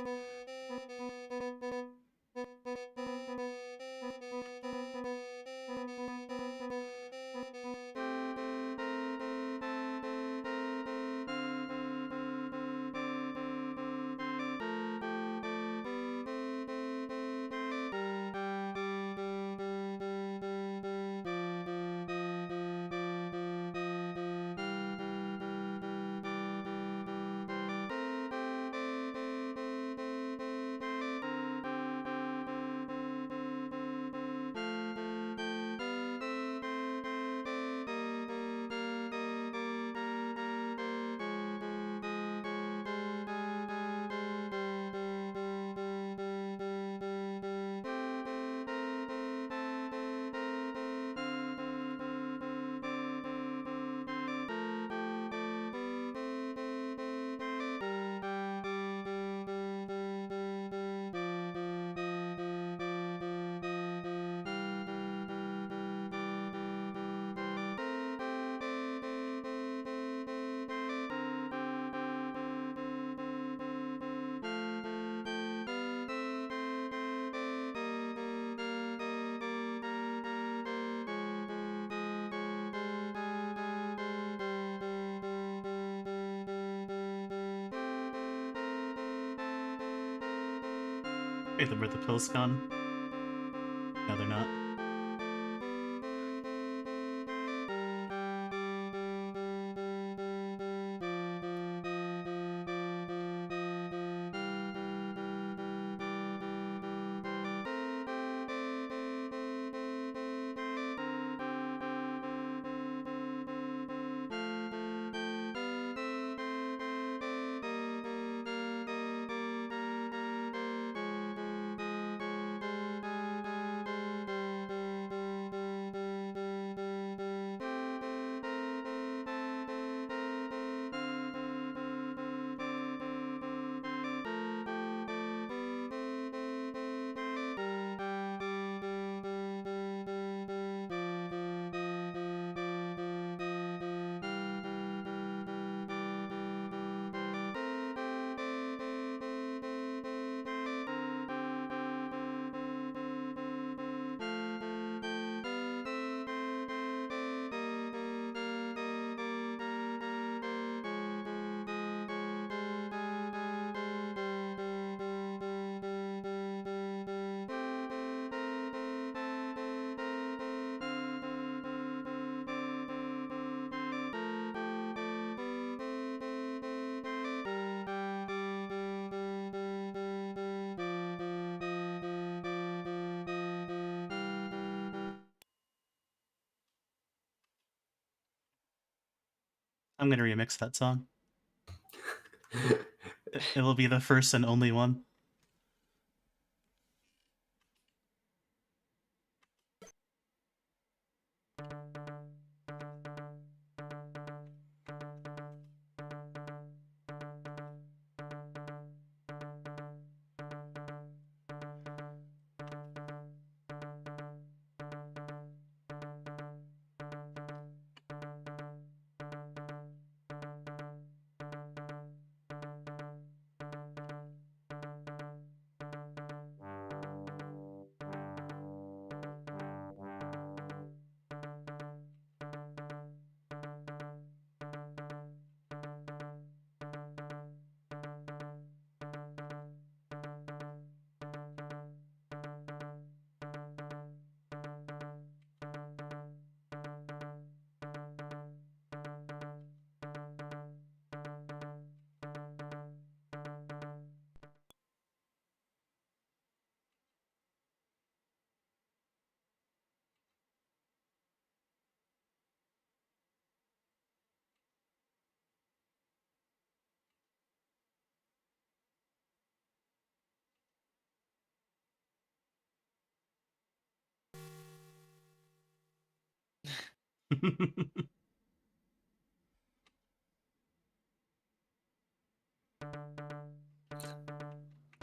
Wait, were the pills gone? No, they're not. I'm gonna remix that song. It will be the first and only one.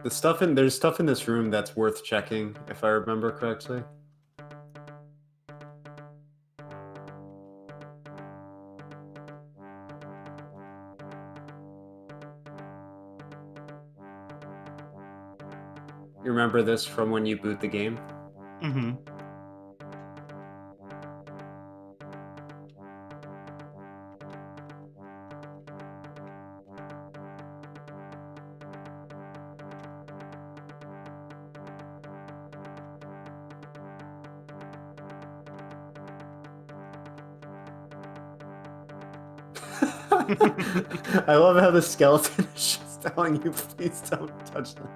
There's stuff in this room that's worth checking, if I remember correctly. You remember this from when you boot the game? Mm-hmm. I love how the skeleton is just telling you, please don't touch them.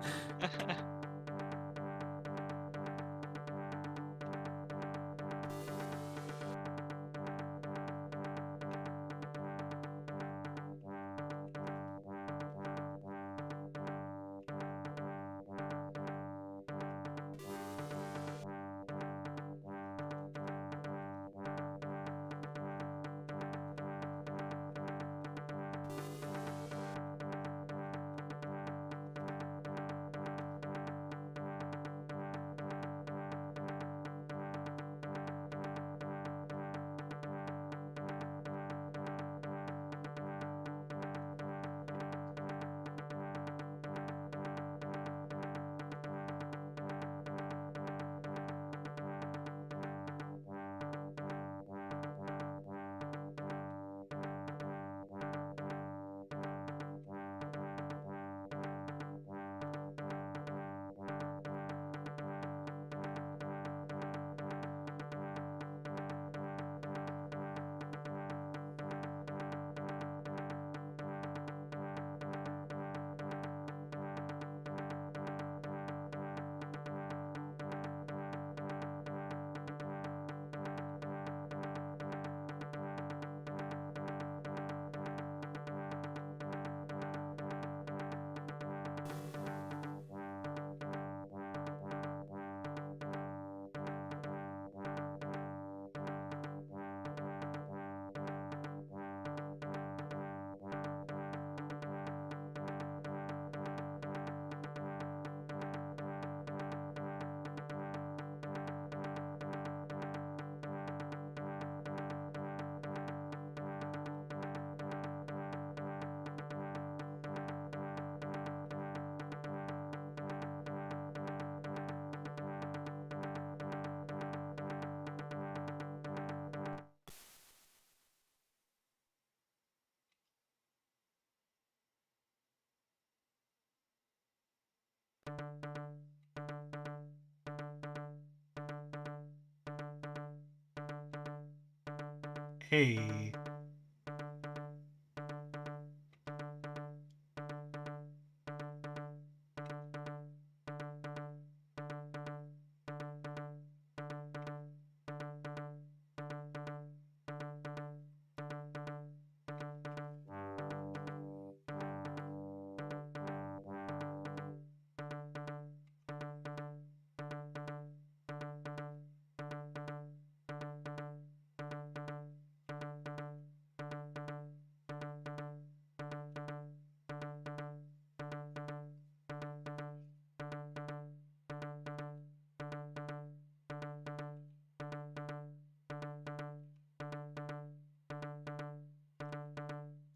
Hey.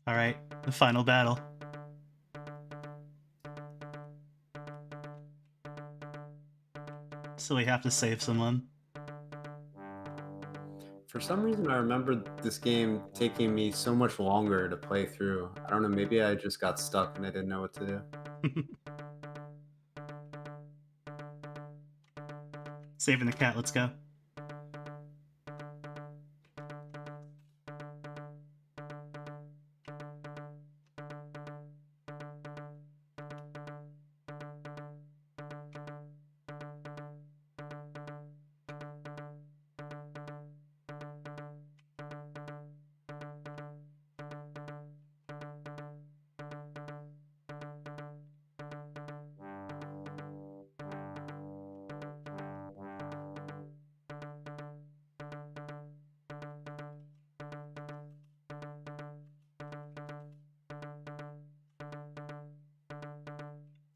All right, the final battle. So we have to save someone. For some reason, I remember this game taking me so much longer to play through. I don't know, maybe I just got stuck and I didn't know what to do. Saving the cat, let's go.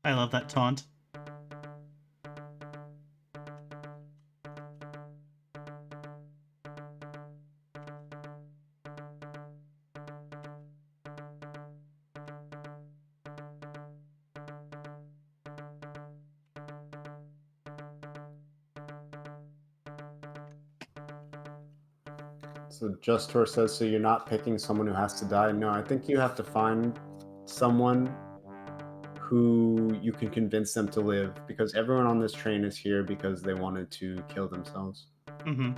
I love that taunt. So Justor says, so you're not picking someone who has to die? No, I think you have to find someone who you can convince them to live, because everyone on this train is here because they wanted to kill themselves. Mm-hmm.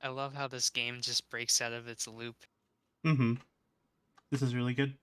I love how this game just breaks out of its loop. Mm-hmm. This is really good.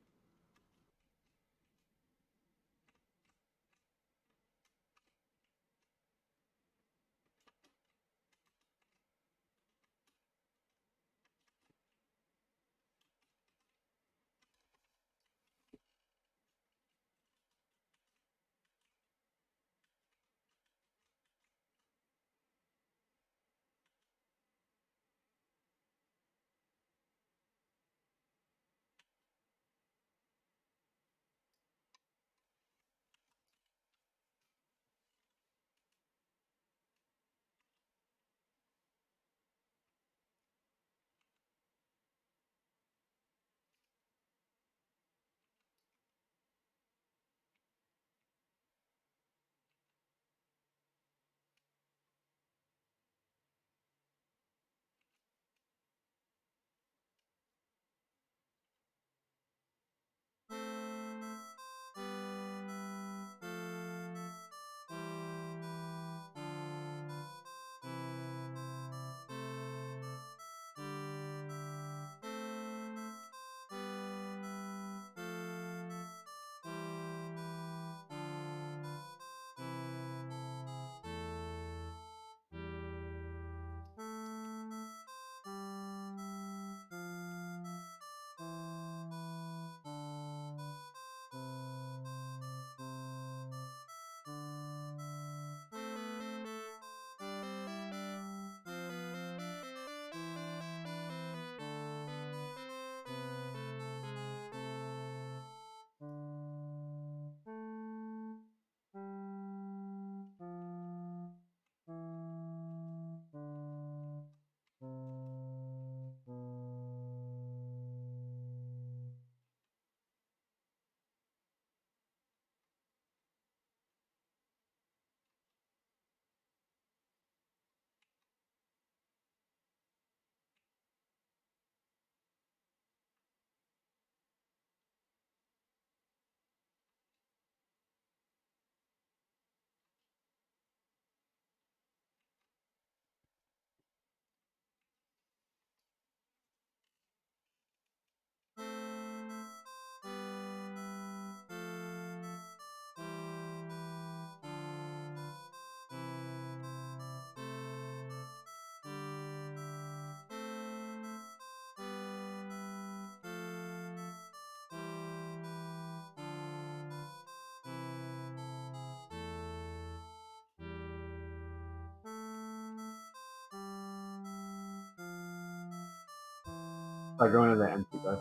By going to the empty bus.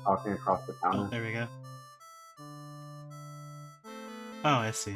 Walking across the Oh, counter. there we go. Oh, I see.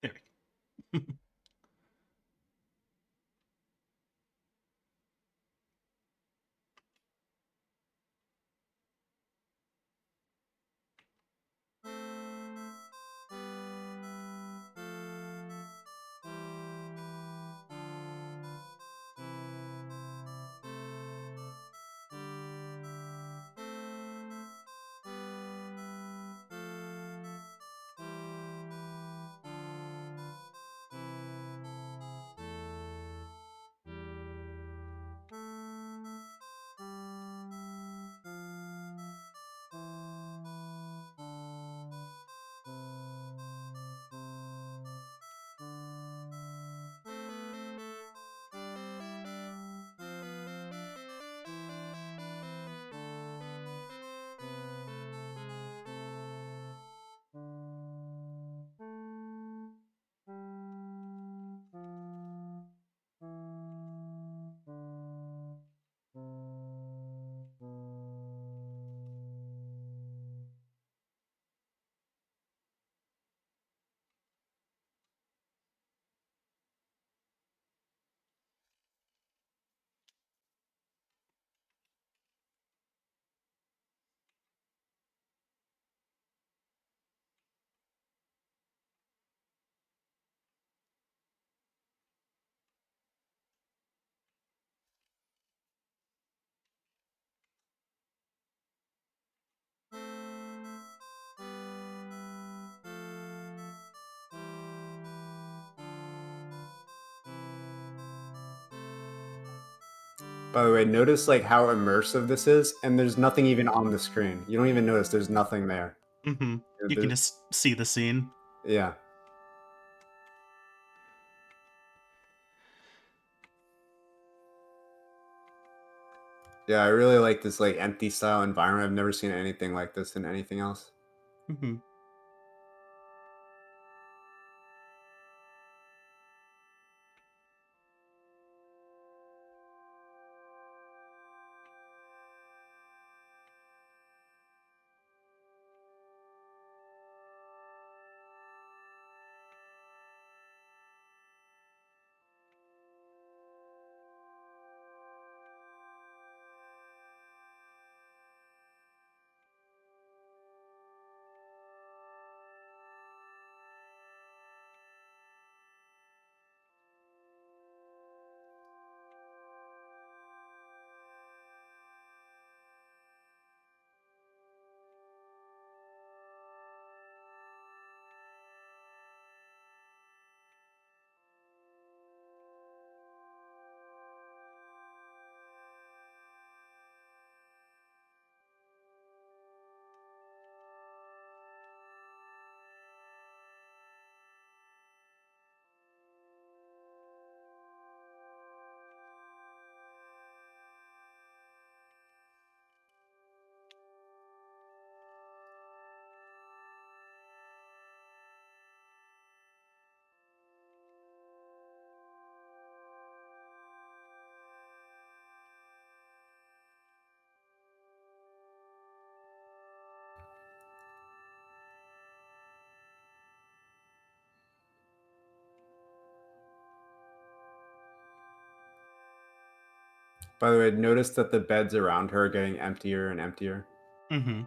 There we go. By the way, notice like how immersive this is, and there's nothing even on the screen. You don't even notice there's nothing there. Mm-hmm. You There- can just see the scene. Yeah. Yeah, I really like this like empty style environment. I've never seen anything like this in anything else. Mm-hmm. By the way, notice that the beds around her are getting emptier and emptier. Mm-hmm.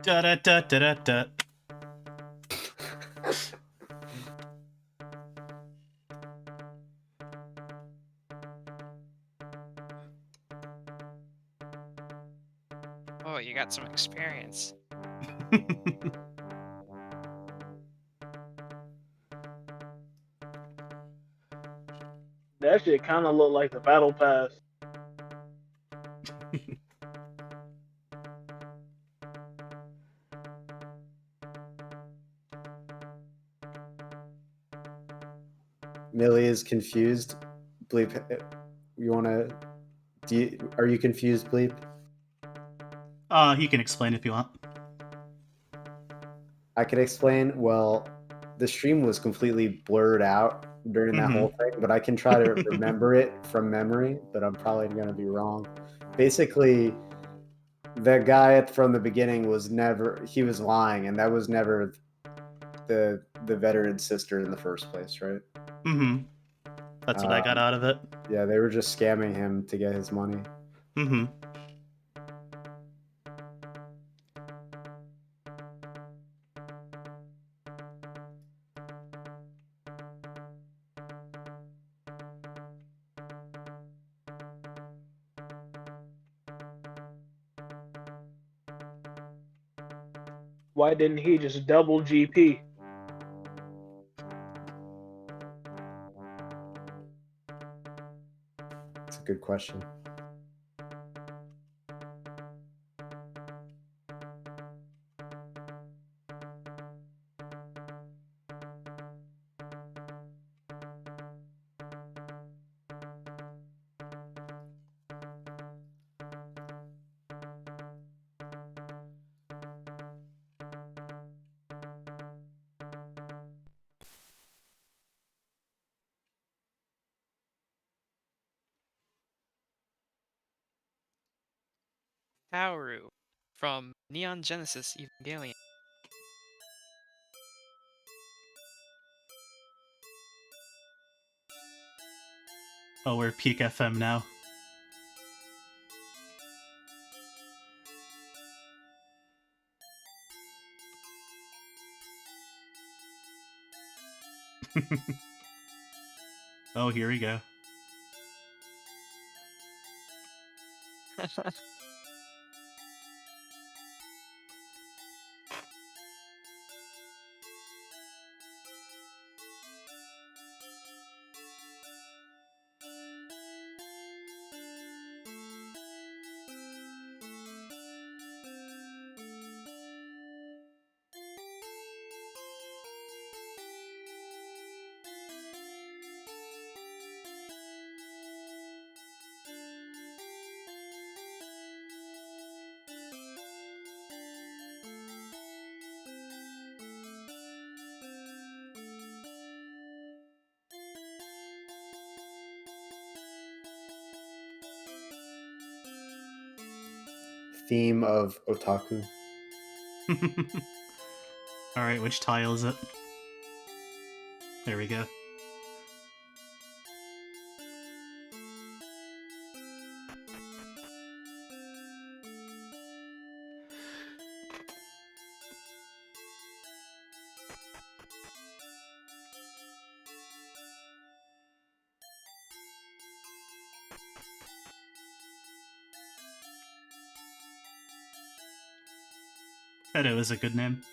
Da da da da da da. Oh, you got some experience. That shit kind of look like the battle pass. Millie is confused. Bleep, you wanna? Are you confused, Bleep? You can explain if you want. I could explain. Well, the stream was completely blurred out during that whole thing, but I can try to remember it from memory, but I'm probably going to be wrong. Basically, the guy from the beginning was never, he was lying, and that was never the veteran sister in the first place, right? Mm-hmm. That's what I got out of it. Yeah, they were just scamming him to get his money. Mm-hmm. Why didn't he just double GP? That's a good question. Kaoru from Neon Genesis Evangelion. Oh, we're peak FM now. Oh, here we go. Theme of otaku. Alright, which tile is it? There we go. Edo is a good name.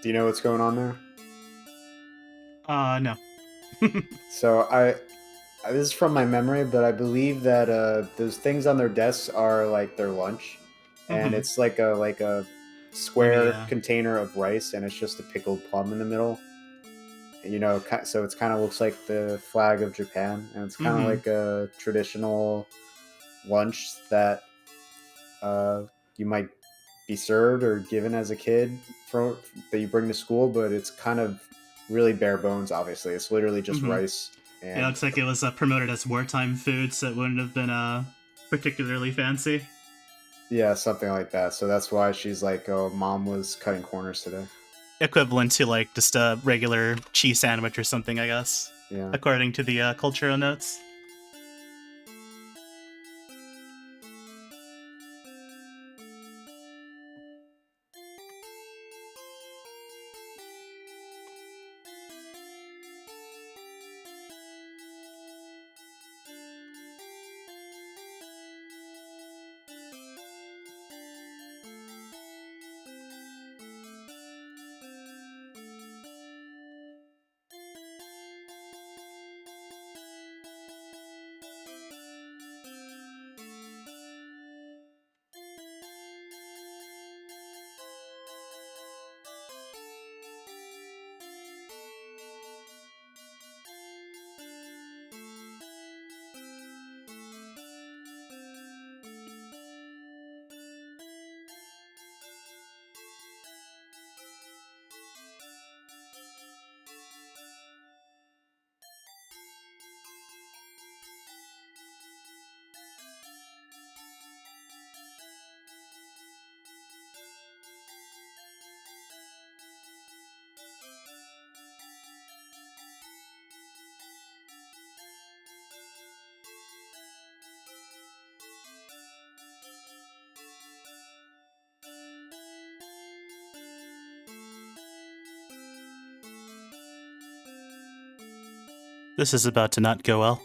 Do you know what's going on there? No. So this is from my memory, but I believe that those things on their desks are like their lunch, and Mhm. it's like a square Yeah. container of rice, and it's just a pickled plum in the middle. You know, so it's kind of looks like the flag of Japan, and it's kind of Mhm. like a traditional lunch that you might be served or given as a kid that you bring to school, but it's kind of really bare bones. Obviously, it's literally just Mhm. rice It and looks like it was promoted as wartime food, so it wouldn't have been particularly fancy. yeah, something like that. So that's why she's like, "Oh, mom was cutting corners today." Equivalent to like just a regular cheese sandwich or something, I guess, Yeah. according to the cultural notes. This is about to not go well.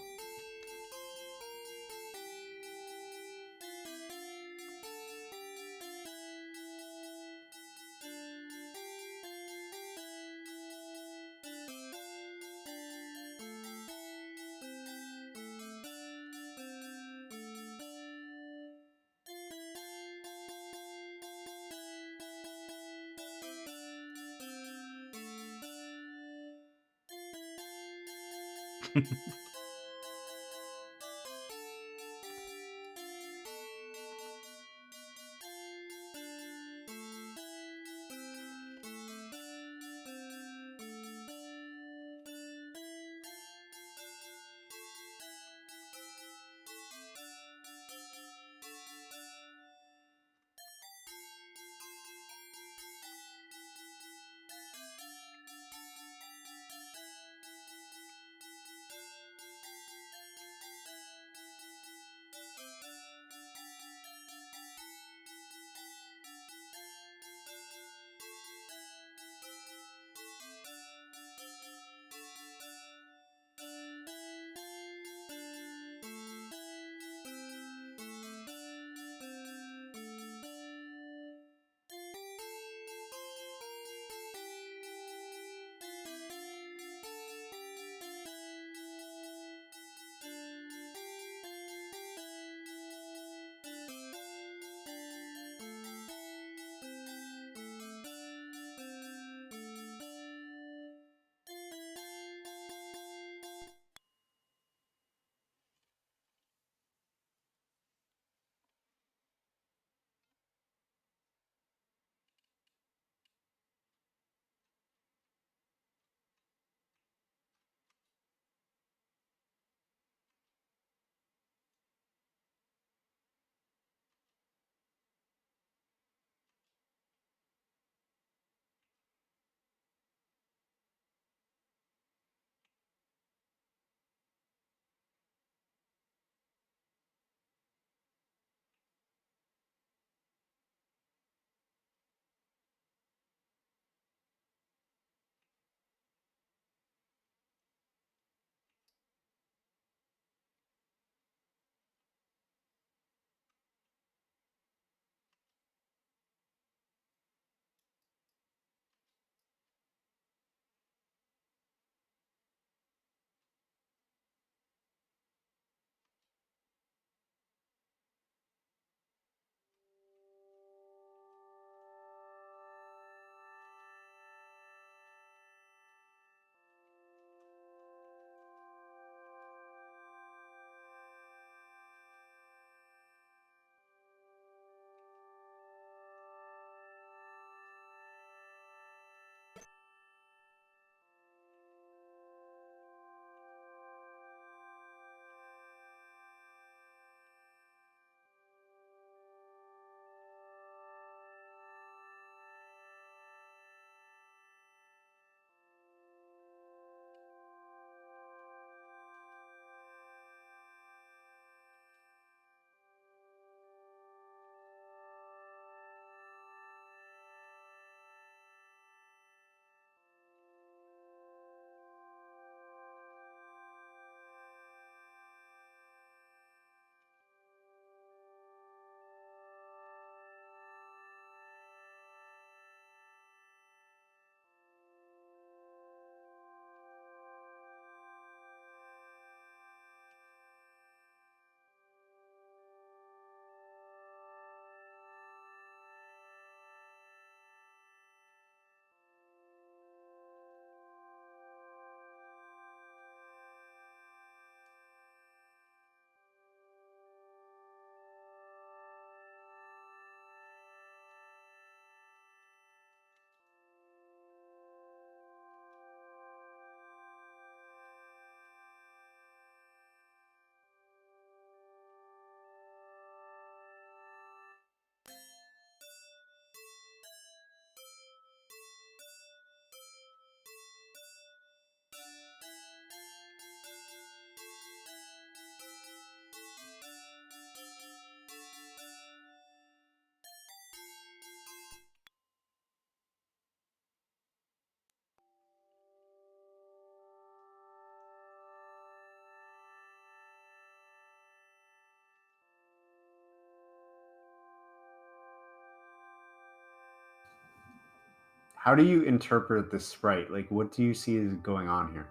how do you interpret the sprite? Like, what do you see is going on here?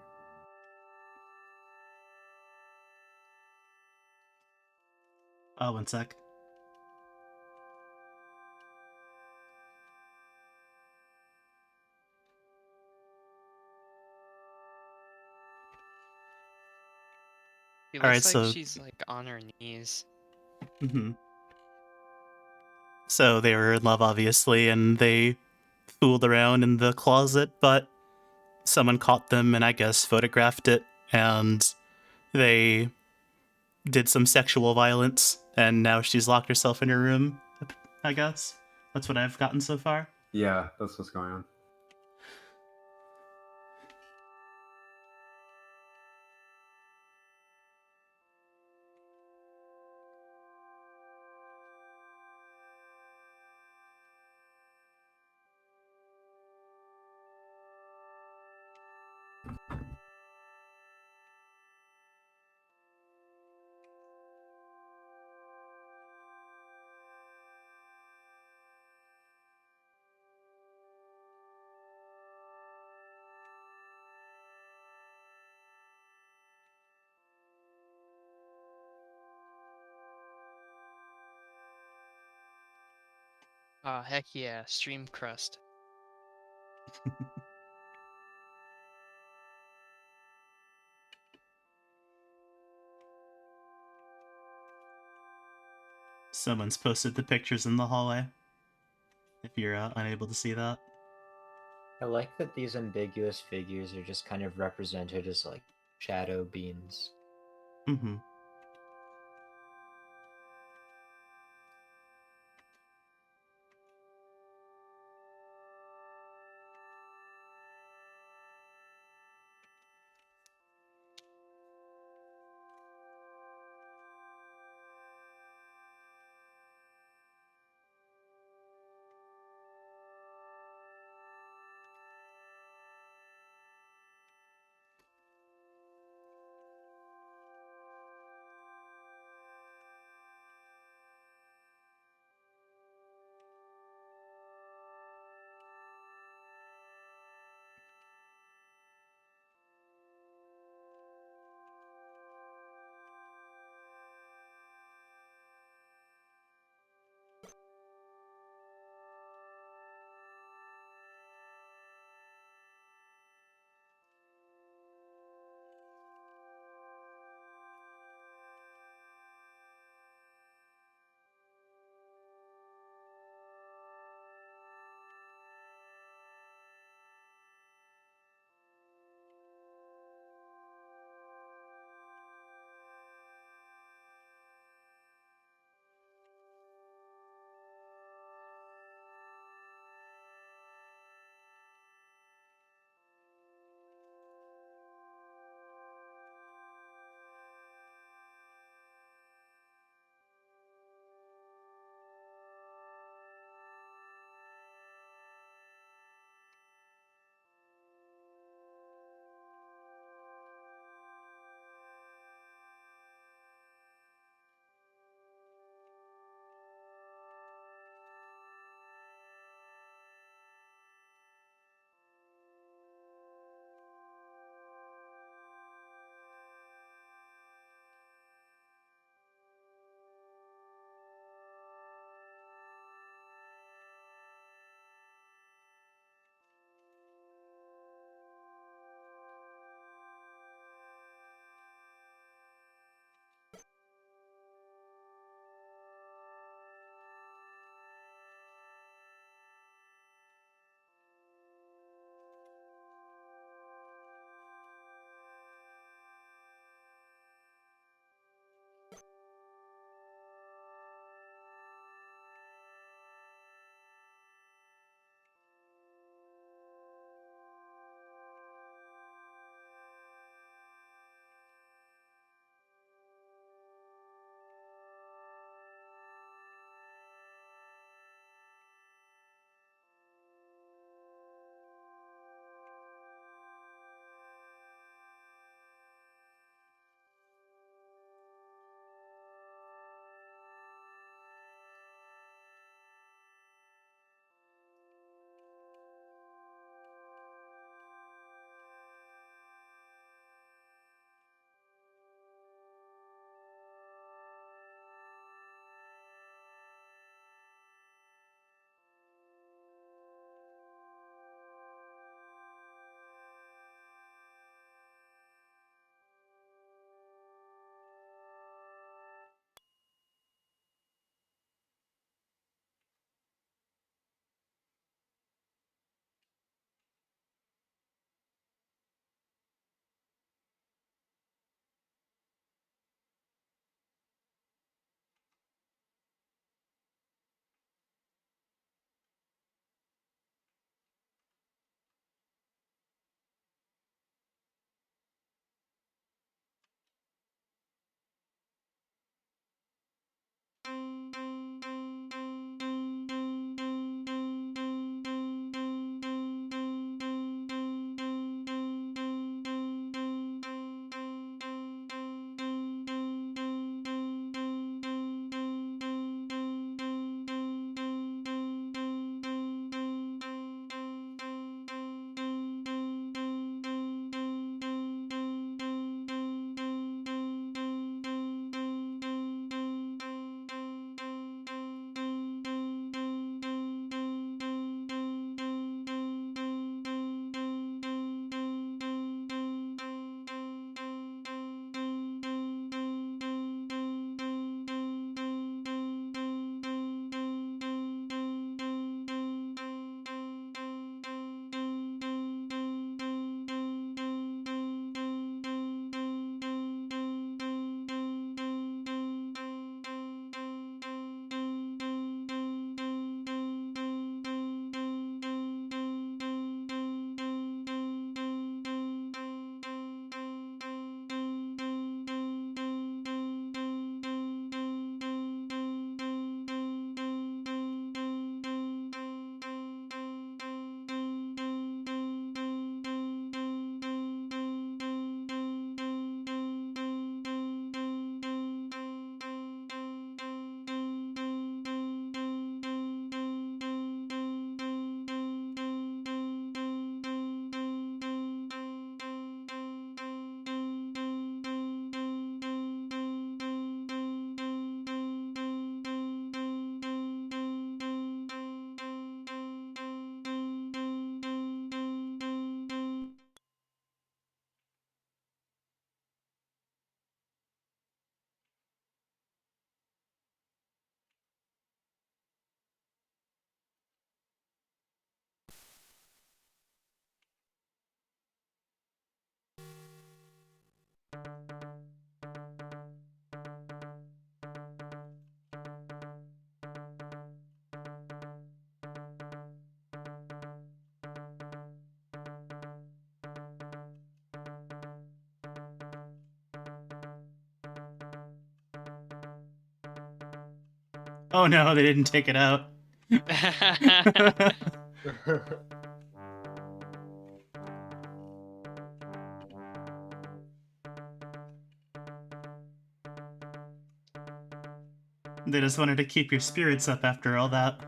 Oh, one sec. It All right, looks like so she's like on her knees. So they were in love, obviously, and they fooled around in the closet, but someone caught them and I guess photographed it, and they did some sexual violence, and now she's locked herself in her room, I guess. That's what I've gotten so far. Yeah, that's what's going on. Heck yeah, stream crust. Someone's posted the pictures in the hallway, if you're unable to see that. I like that these ambiguous figures are just kind of represented as like shadow beings. Mm-hmm. Oh no, they didn't take it out. They just wanted to keep your spirits up after all that.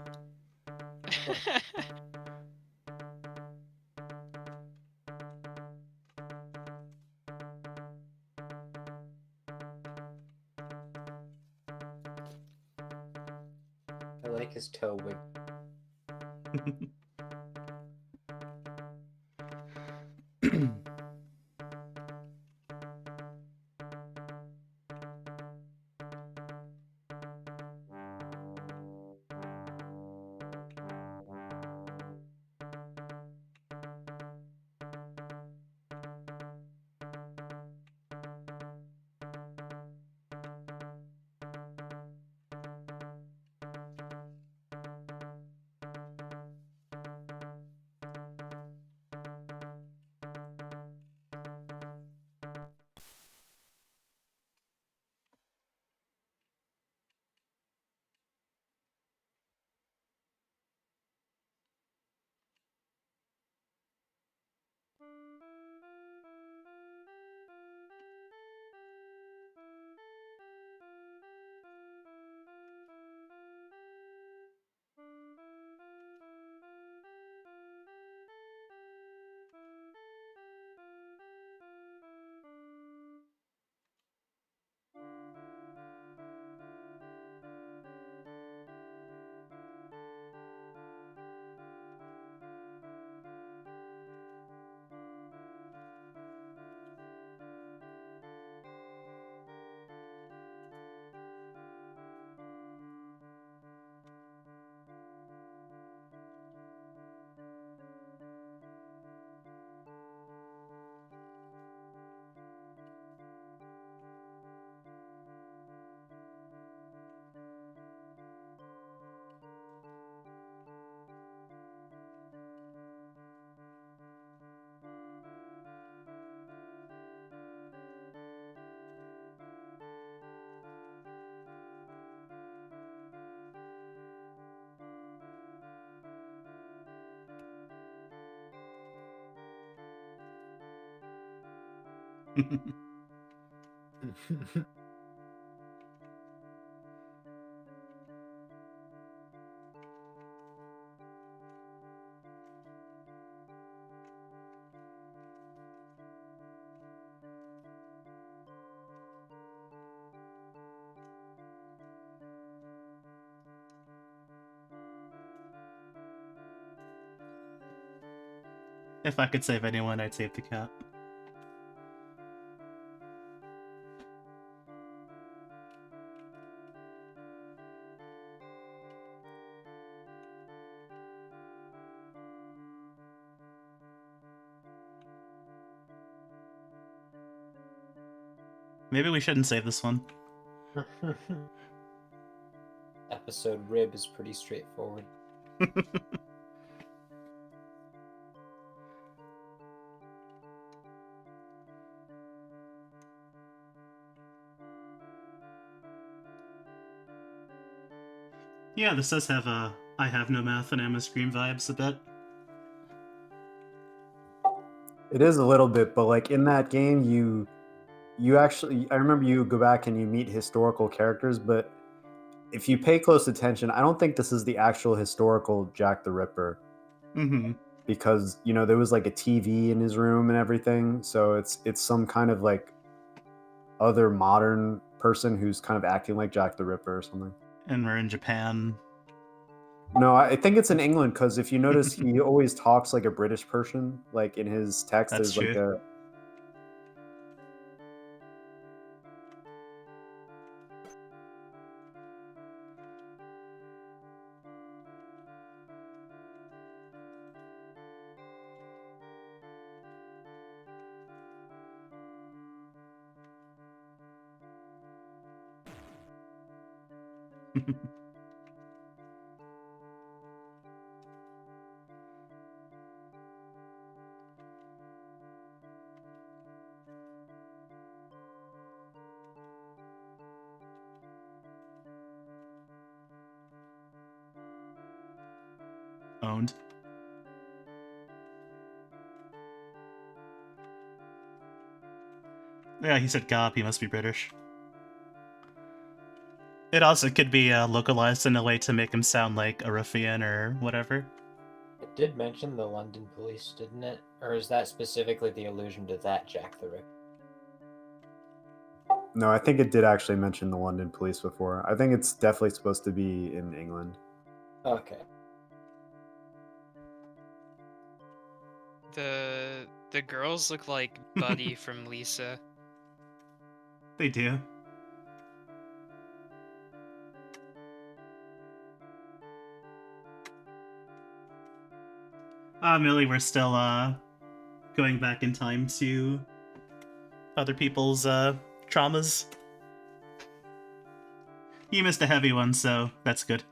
I like his toe wig. If I could save anyone, I'd save the cat. Maybe we shouldn't save this one. Episode rib is pretty straightforward. Yeah, this does have I have no mouth and I'm a scream vibes a bit. It is a little bit, but like in that game, you actually, I remember you go back and you meet historical characters, but if you pay close attention, I don't think this is the actual historical Jack the Ripper, Mm-hmm. because there was like a TV in his room and everything, so it's some kind of like other modern person who's kind of acting like Jack the Ripper or something. And we're in Japan. No, I think it's in England, because if you notice, he always talks like a British person. Like in his text, That's there's like true. a owned. Yeah, he said gob, he must be British. It also could be localized in a way to make him sound like a ruffian or whatever. It did mention the London police, didn't it? Or is that specifically the allusion to that Jack the Ripper? No, I think it did actually mention the London police before. I think it's definitely supposed to be in England. Okay. The girls look like Buddy from Lisa. They do. Millie, we're still going back in time to other people's traumas. You missed a heavy one, so that's good.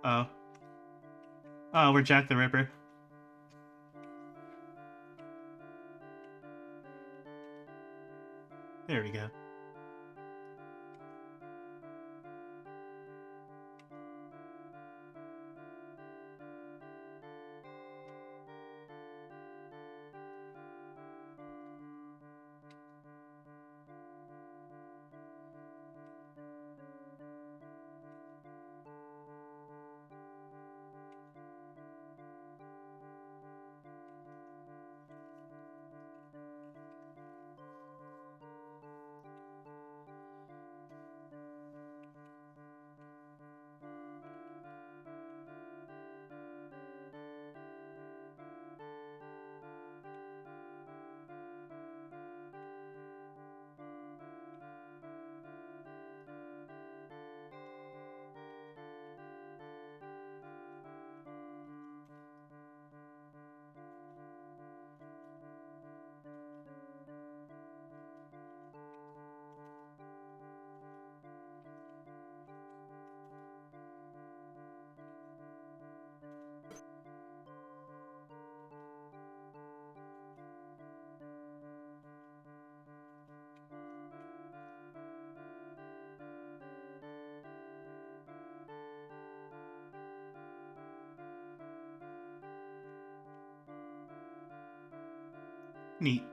Oh. Oh, we're Jack the Ripper. There we go. Neat.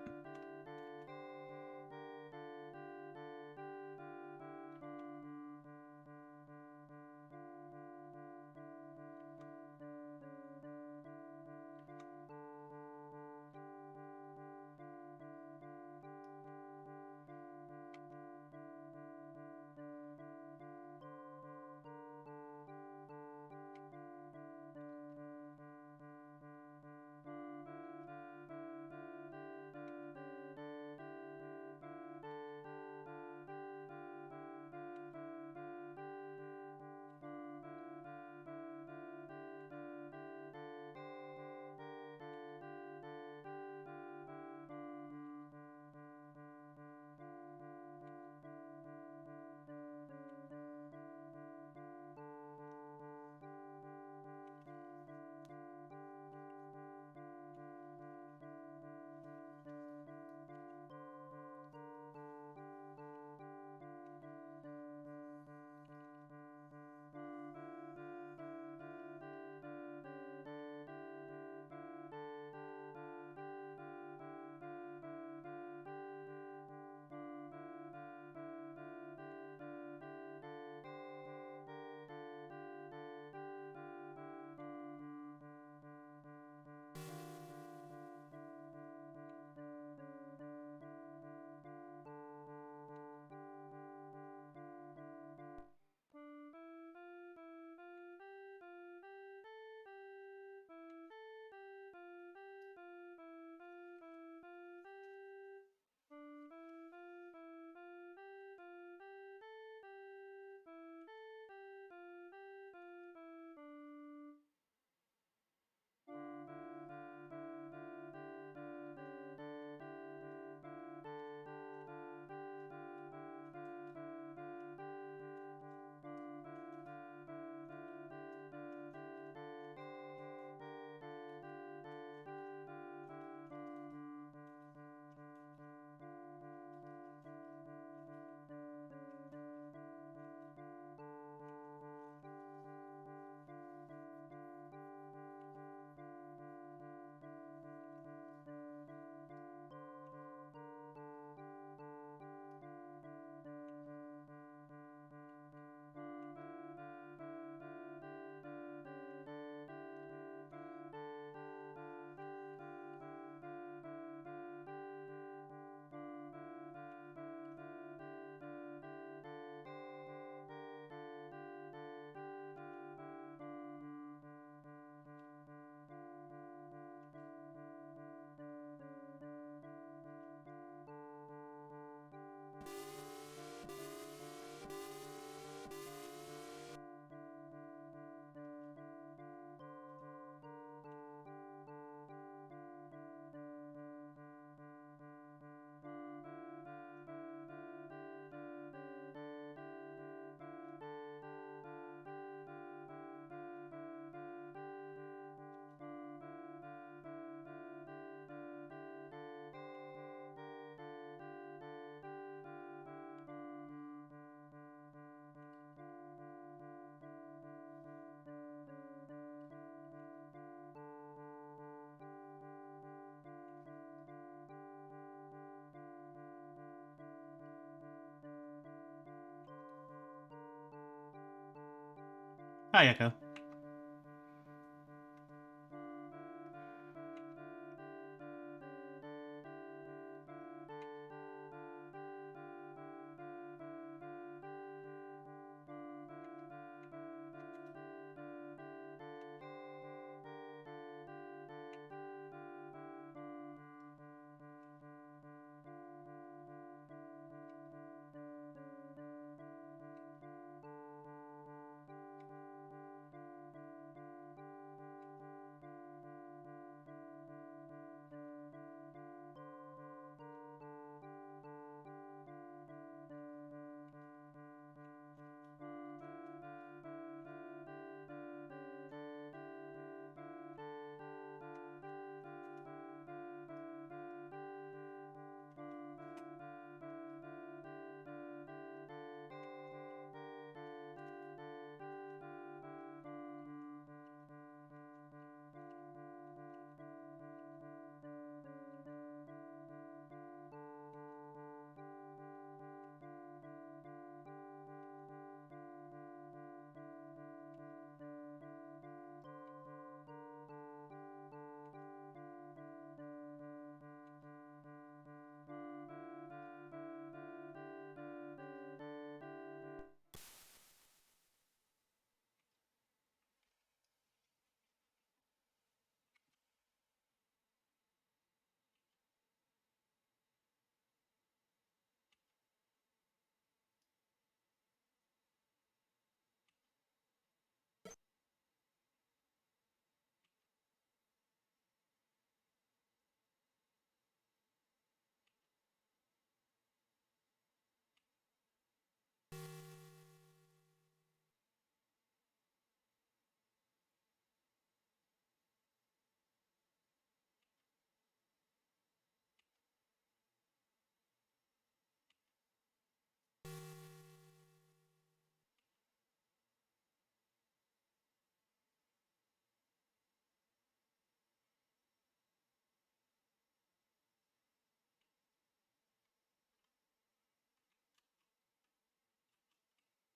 Hi, Echo.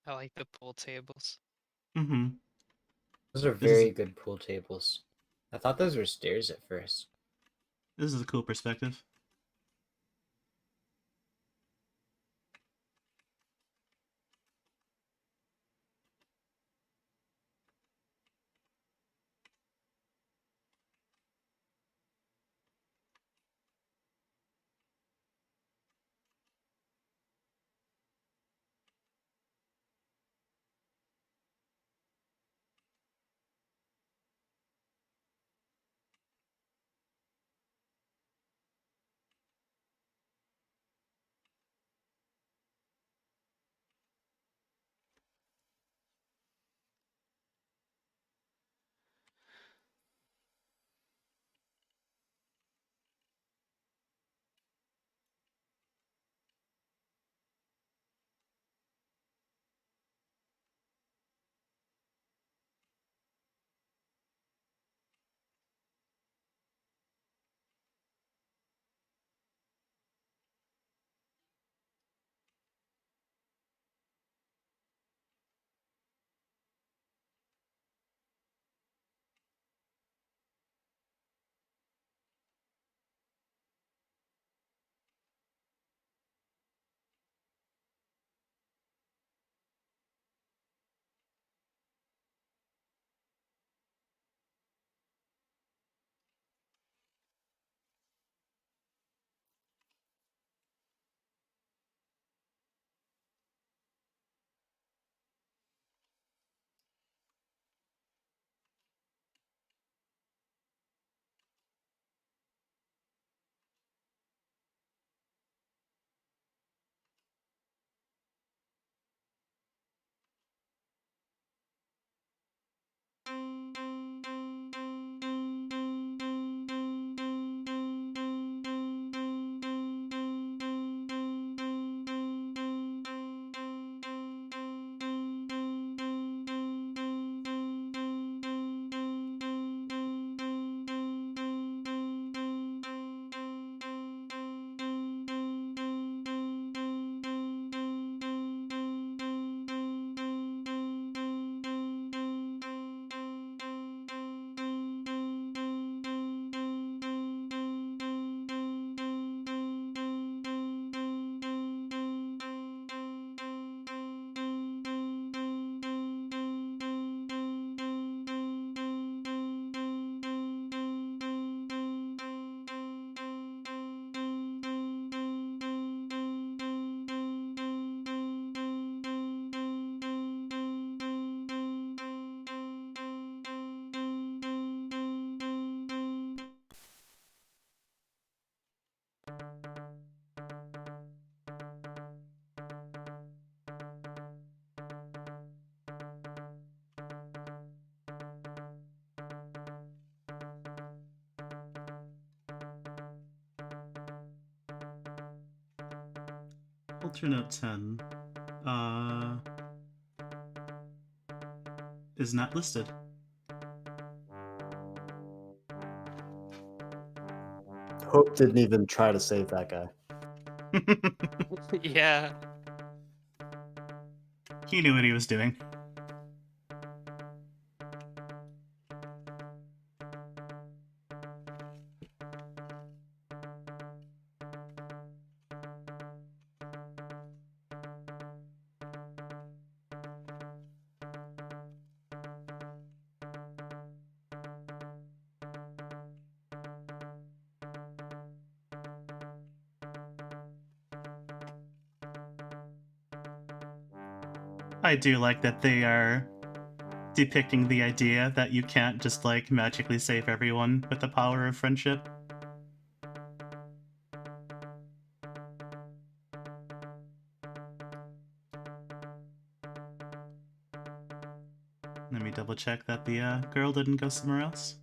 I like the pool tables. Mm-hmm. Those are This is very good pool tables. I thought those were stairs at first. this is a cool perspective. Alternate 10 is not listed. Hope didn't even try to save that guy. Yeah. He knew what he was doing. I do like that they are depicting the idea that you can't just, like, magically save everyone with the power of friendship. Let me double check that the girl didn't go somewhere else.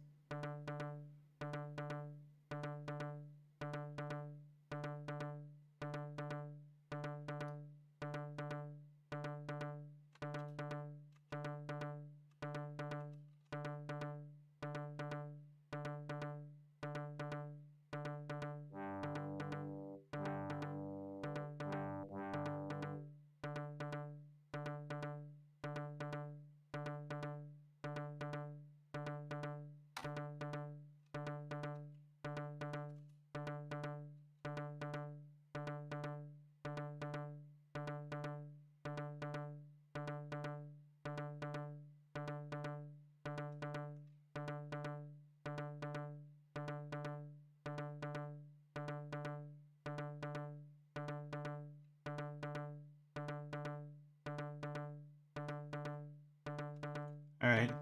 Alright.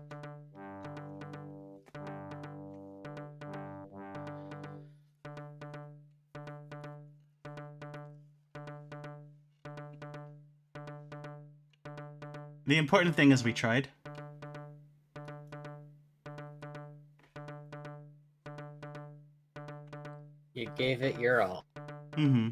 The important thing is we tried. You gave it your all. Mm-hmm.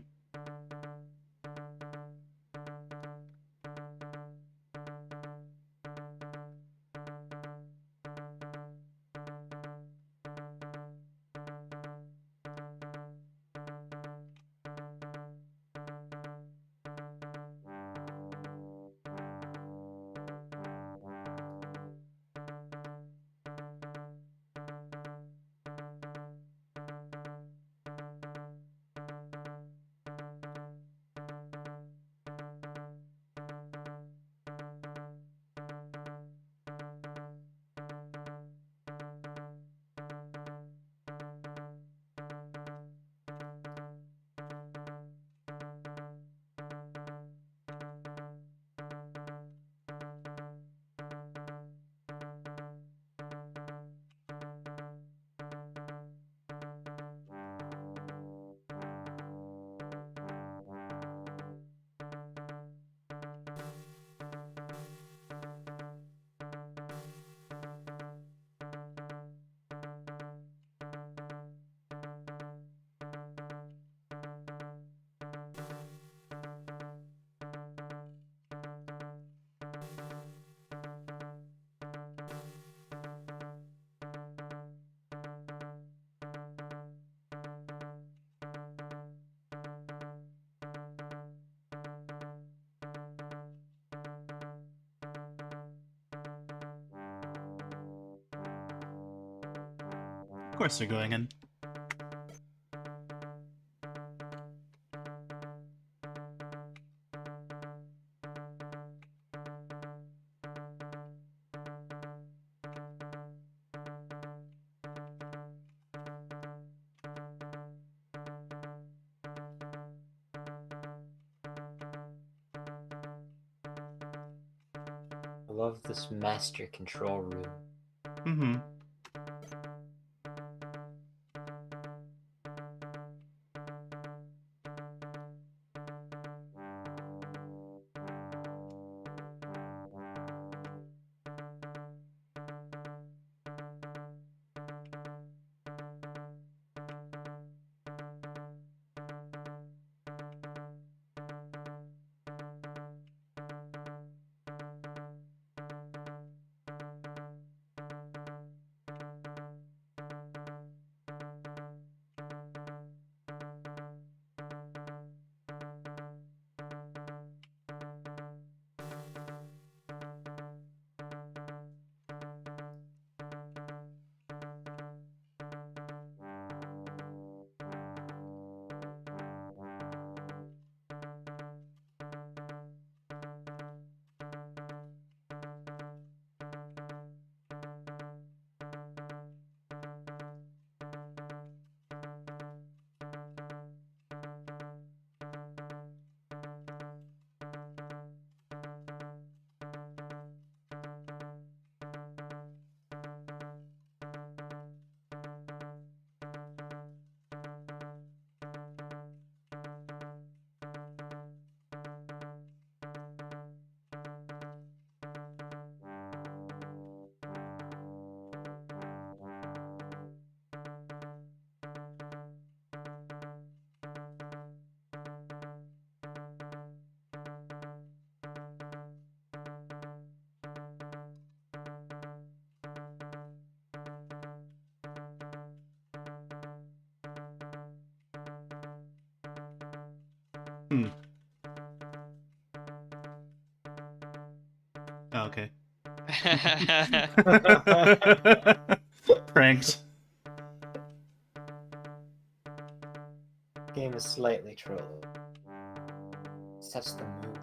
Of course they're going in. I love this master control room. Mm-hmm. Hmm. Oh, okay. Pranked. Game is slightly trolling. Sets the mood.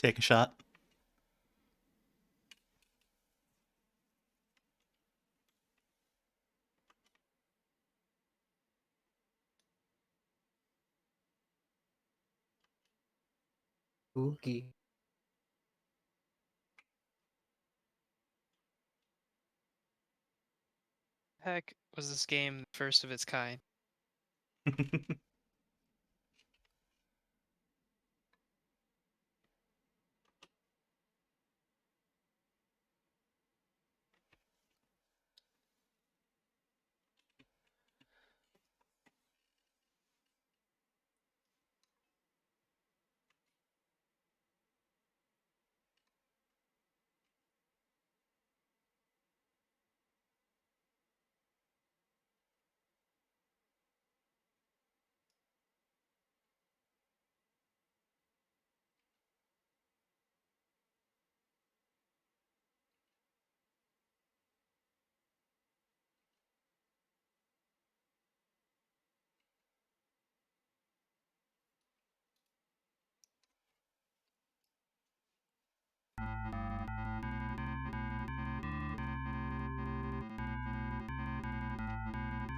Take a shot. Spooky. Heck, was this game the first of its kind?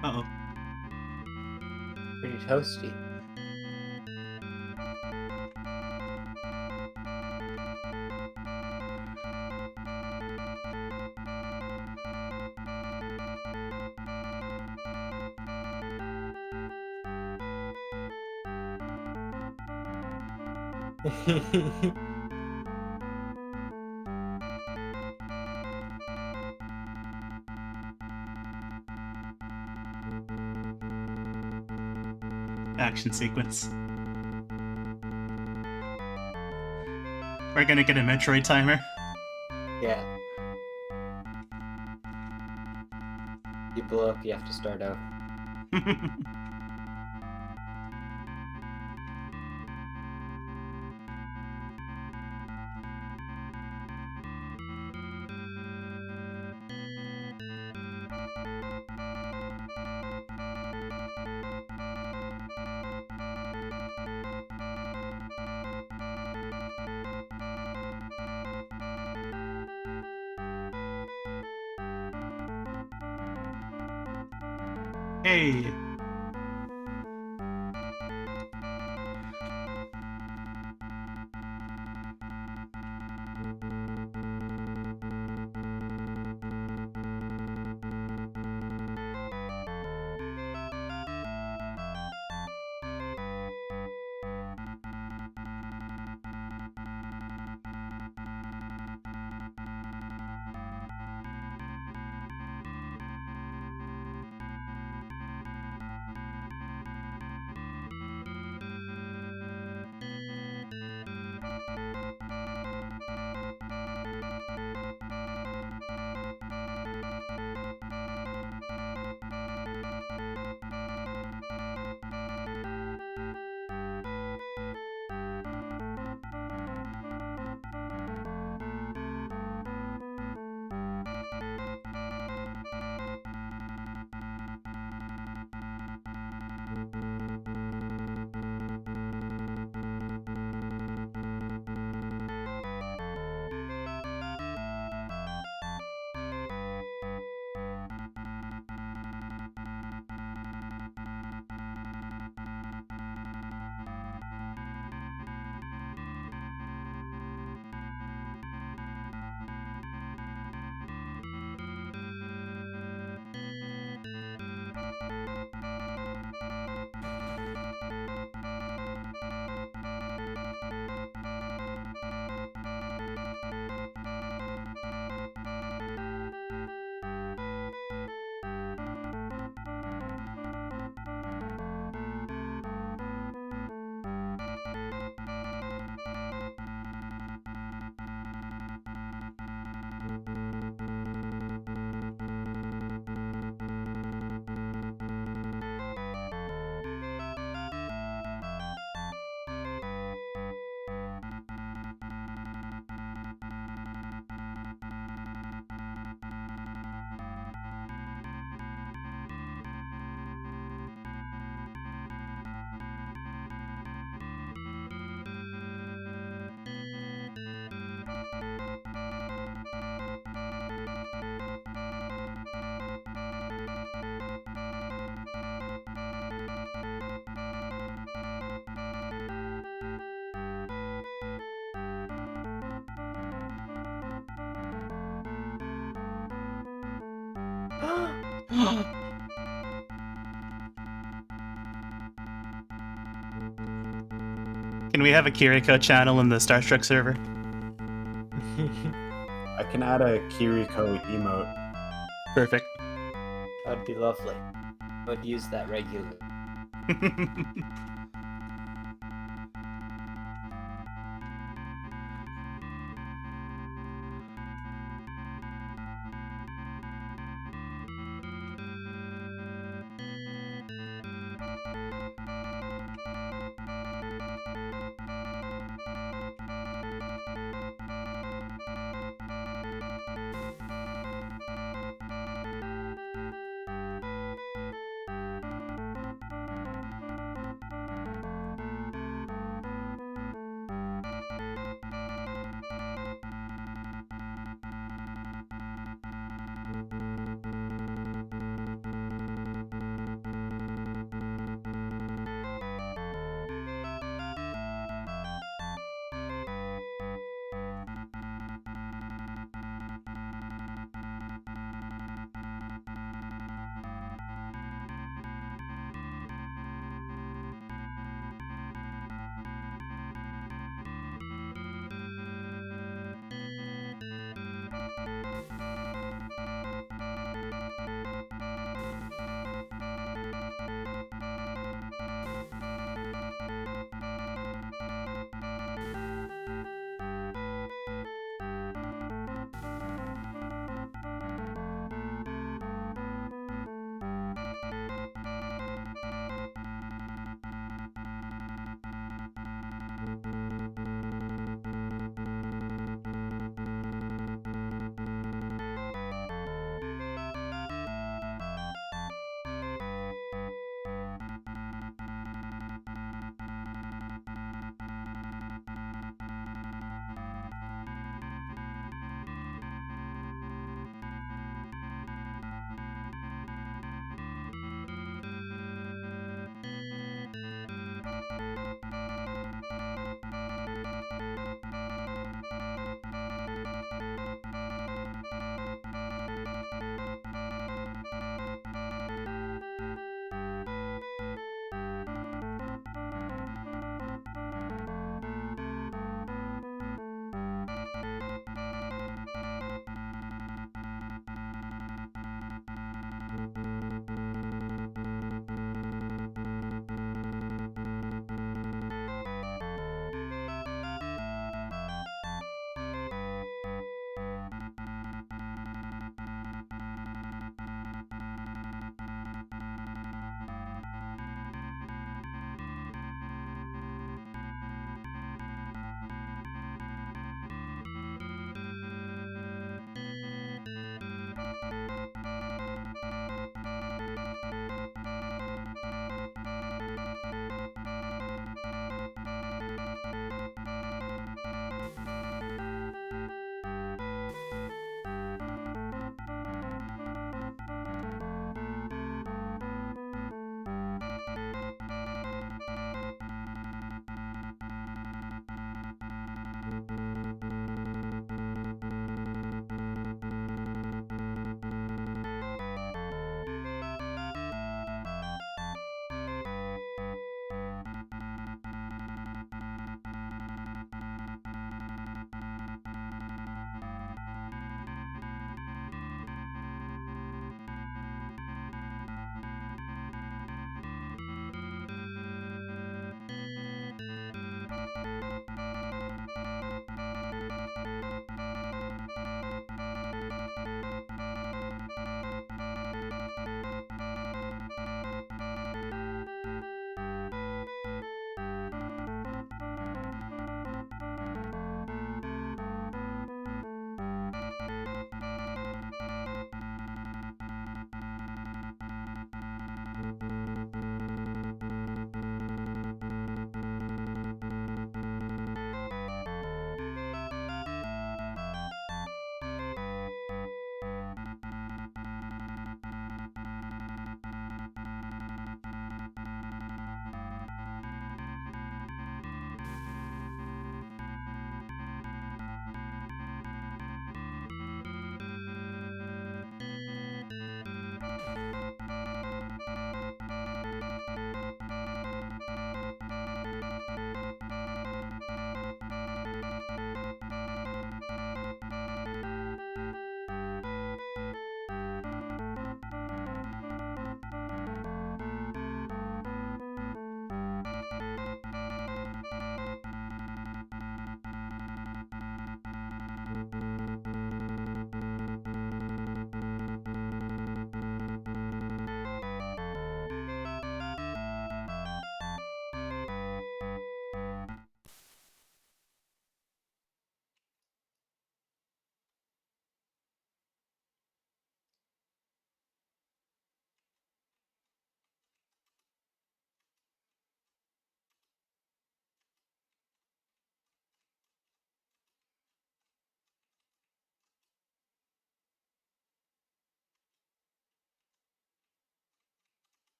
Uh-oh. Pretty toasty. Action sequence. We're gonna get a Metroid timer. Yeah. You blow up, you have to start out. Hey! Can we have a Kiriko channel in the Star Trek server? I can add a Kiriko emote. Perfect. That'd be lovely. I would use that regularly.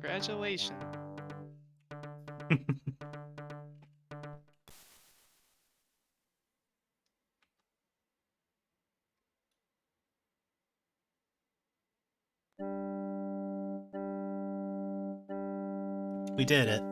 Congratulations. We did it.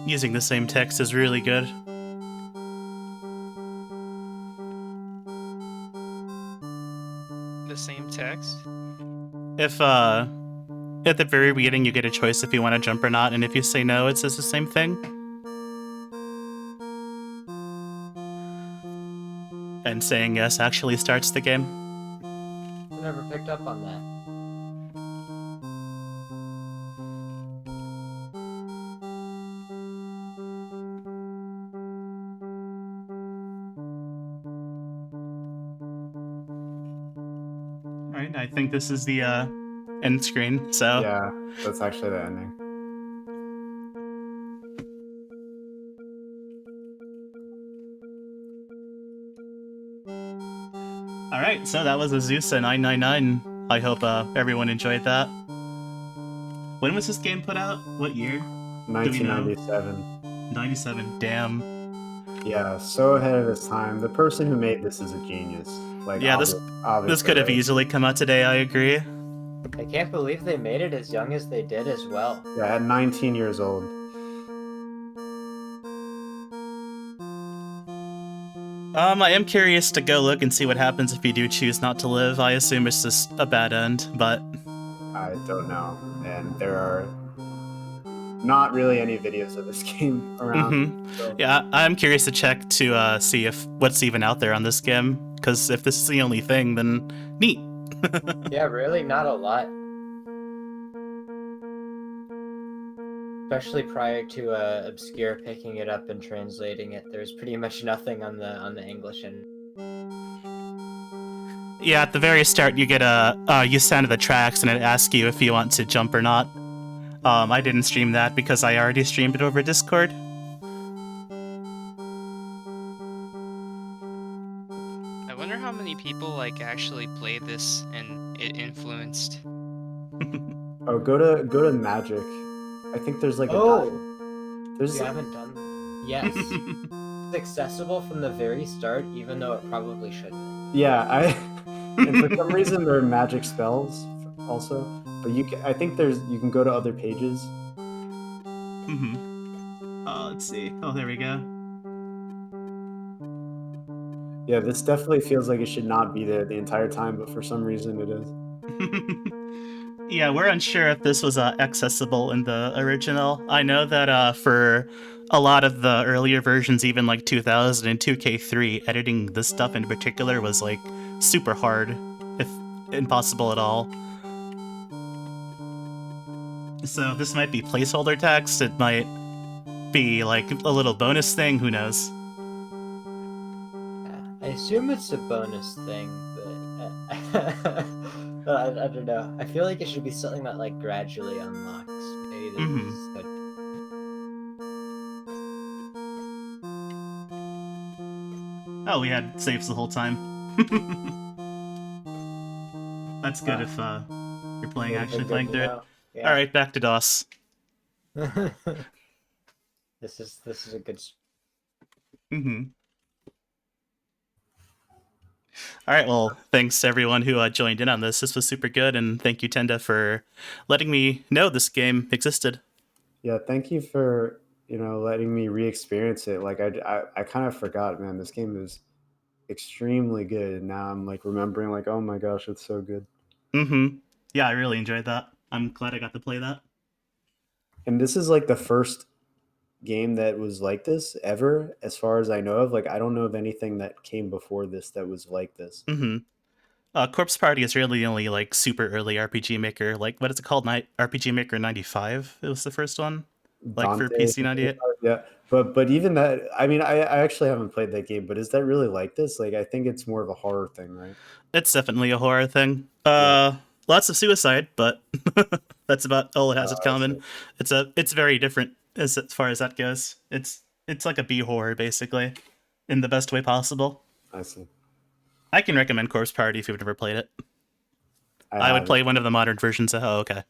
Using the same text is really good. The same text? If at the very beginning you get a choice if you want to jump or not, and if you say no, it says the same thing. And saying yes actually starts the game. I never picked up on that. Alright, I think this is the end screen, so Yeah, that's actually the ending. Alright, so that was Azusa 999. I hope everyone enjoyed that. When was this game put out? What year? 1997. 97. Damn. Yeah, so ahead of its time. The person who made this is a genius. Like, Yeah, this obviously, could have right? easily come out today, I agree. I can't believe they made it as young as they did as well. Yeah, at 19 years old. I am curious to go look and see what happens if you do choose not to live. I assume it's just a bad end, but I don't know. And there are not really any videos of this game around. So. yeah, I'm curious to check to see if what's even out there on this game. Because if this is the only thing, then neat. Yeah, really not a lot. Especially prior to Obscure picking it up and translating it, there's pretty much nothing on the English end. Yeah, at the very start, you get you sound the tracks and it asks you if you want to jump or not. I didn't stream that because I already streamed it over Discord. I wonder how many people like actually played this and it influenced Oh, go to magic. I think there's like a Oh, there's you haven't done. Yes, it's accessible from the very start, even though it probably shouldn't. yeah, and for some reason there are magic spells also, but I think you can go to other pages. Let's see. Oh, there we go. Yeah, this definitely feels like it should not be there the entire time, but for some reason it is. Yeah, we're unsure if this was accessible in the original. I know that for a lot of the earlier versions, even like 2000 and 2K3, editing this stuff in particular was like super hard, if impossible at all. So this might be placeholder text, it might be like a little bonus thing, who knows? I assume it's a bonus thing, but I don't know. I feel like it should be something that like gradually unlocks. Maybe this is good. Oh, we had saves the whole time. That's good if you're playing actually playing through it. Yeah. All right, back to DOS. This is a good. All right, well, thanks to everyone who joined in on this. This was super good, and thank you, Tenda, for letting me know this game existed. Yeah, thank you for letting me re-experience it. Like I kind of forgot, man. This game is extremely good, and now I'm like remembering, like, oh my gosh, it's so good. Yeah, I really enjoyed that. I'm glad I got to play that. And this is like the first game that was like this ever, as far as I know of. Like, I don't know of anything that came before this that was like this. Corpse Party is really the only like super early RPG Maker. Like, what is it called? RPG Maker 95. It was the first one, like for Dante, PC 98. yeah. But even that, I mean, I actually haven't played that game. But is that really like this? Like, I think it's more of a horror thing, right? It's definitely a horror thing. Yeah. Lots of suicide, but that's about all it has in I common. see. It's very different as far as that goes. It's like a B horror basically, in the best way possible. I see. I can recommend Corpse Party if you've never played it. I would haven't. play one of the modern versions. Oh, okay.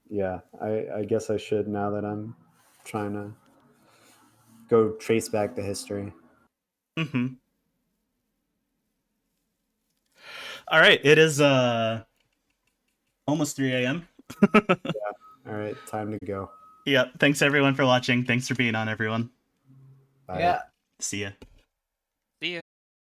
Yeah, I guess I should, now that I'm trying to go trace back the history. All right, it is almost 3 a.m. Yeah. All right, time to go. Yep. Thanks everyone for watching. Thanks for being on, everyone. Bye. Yeah. See ya.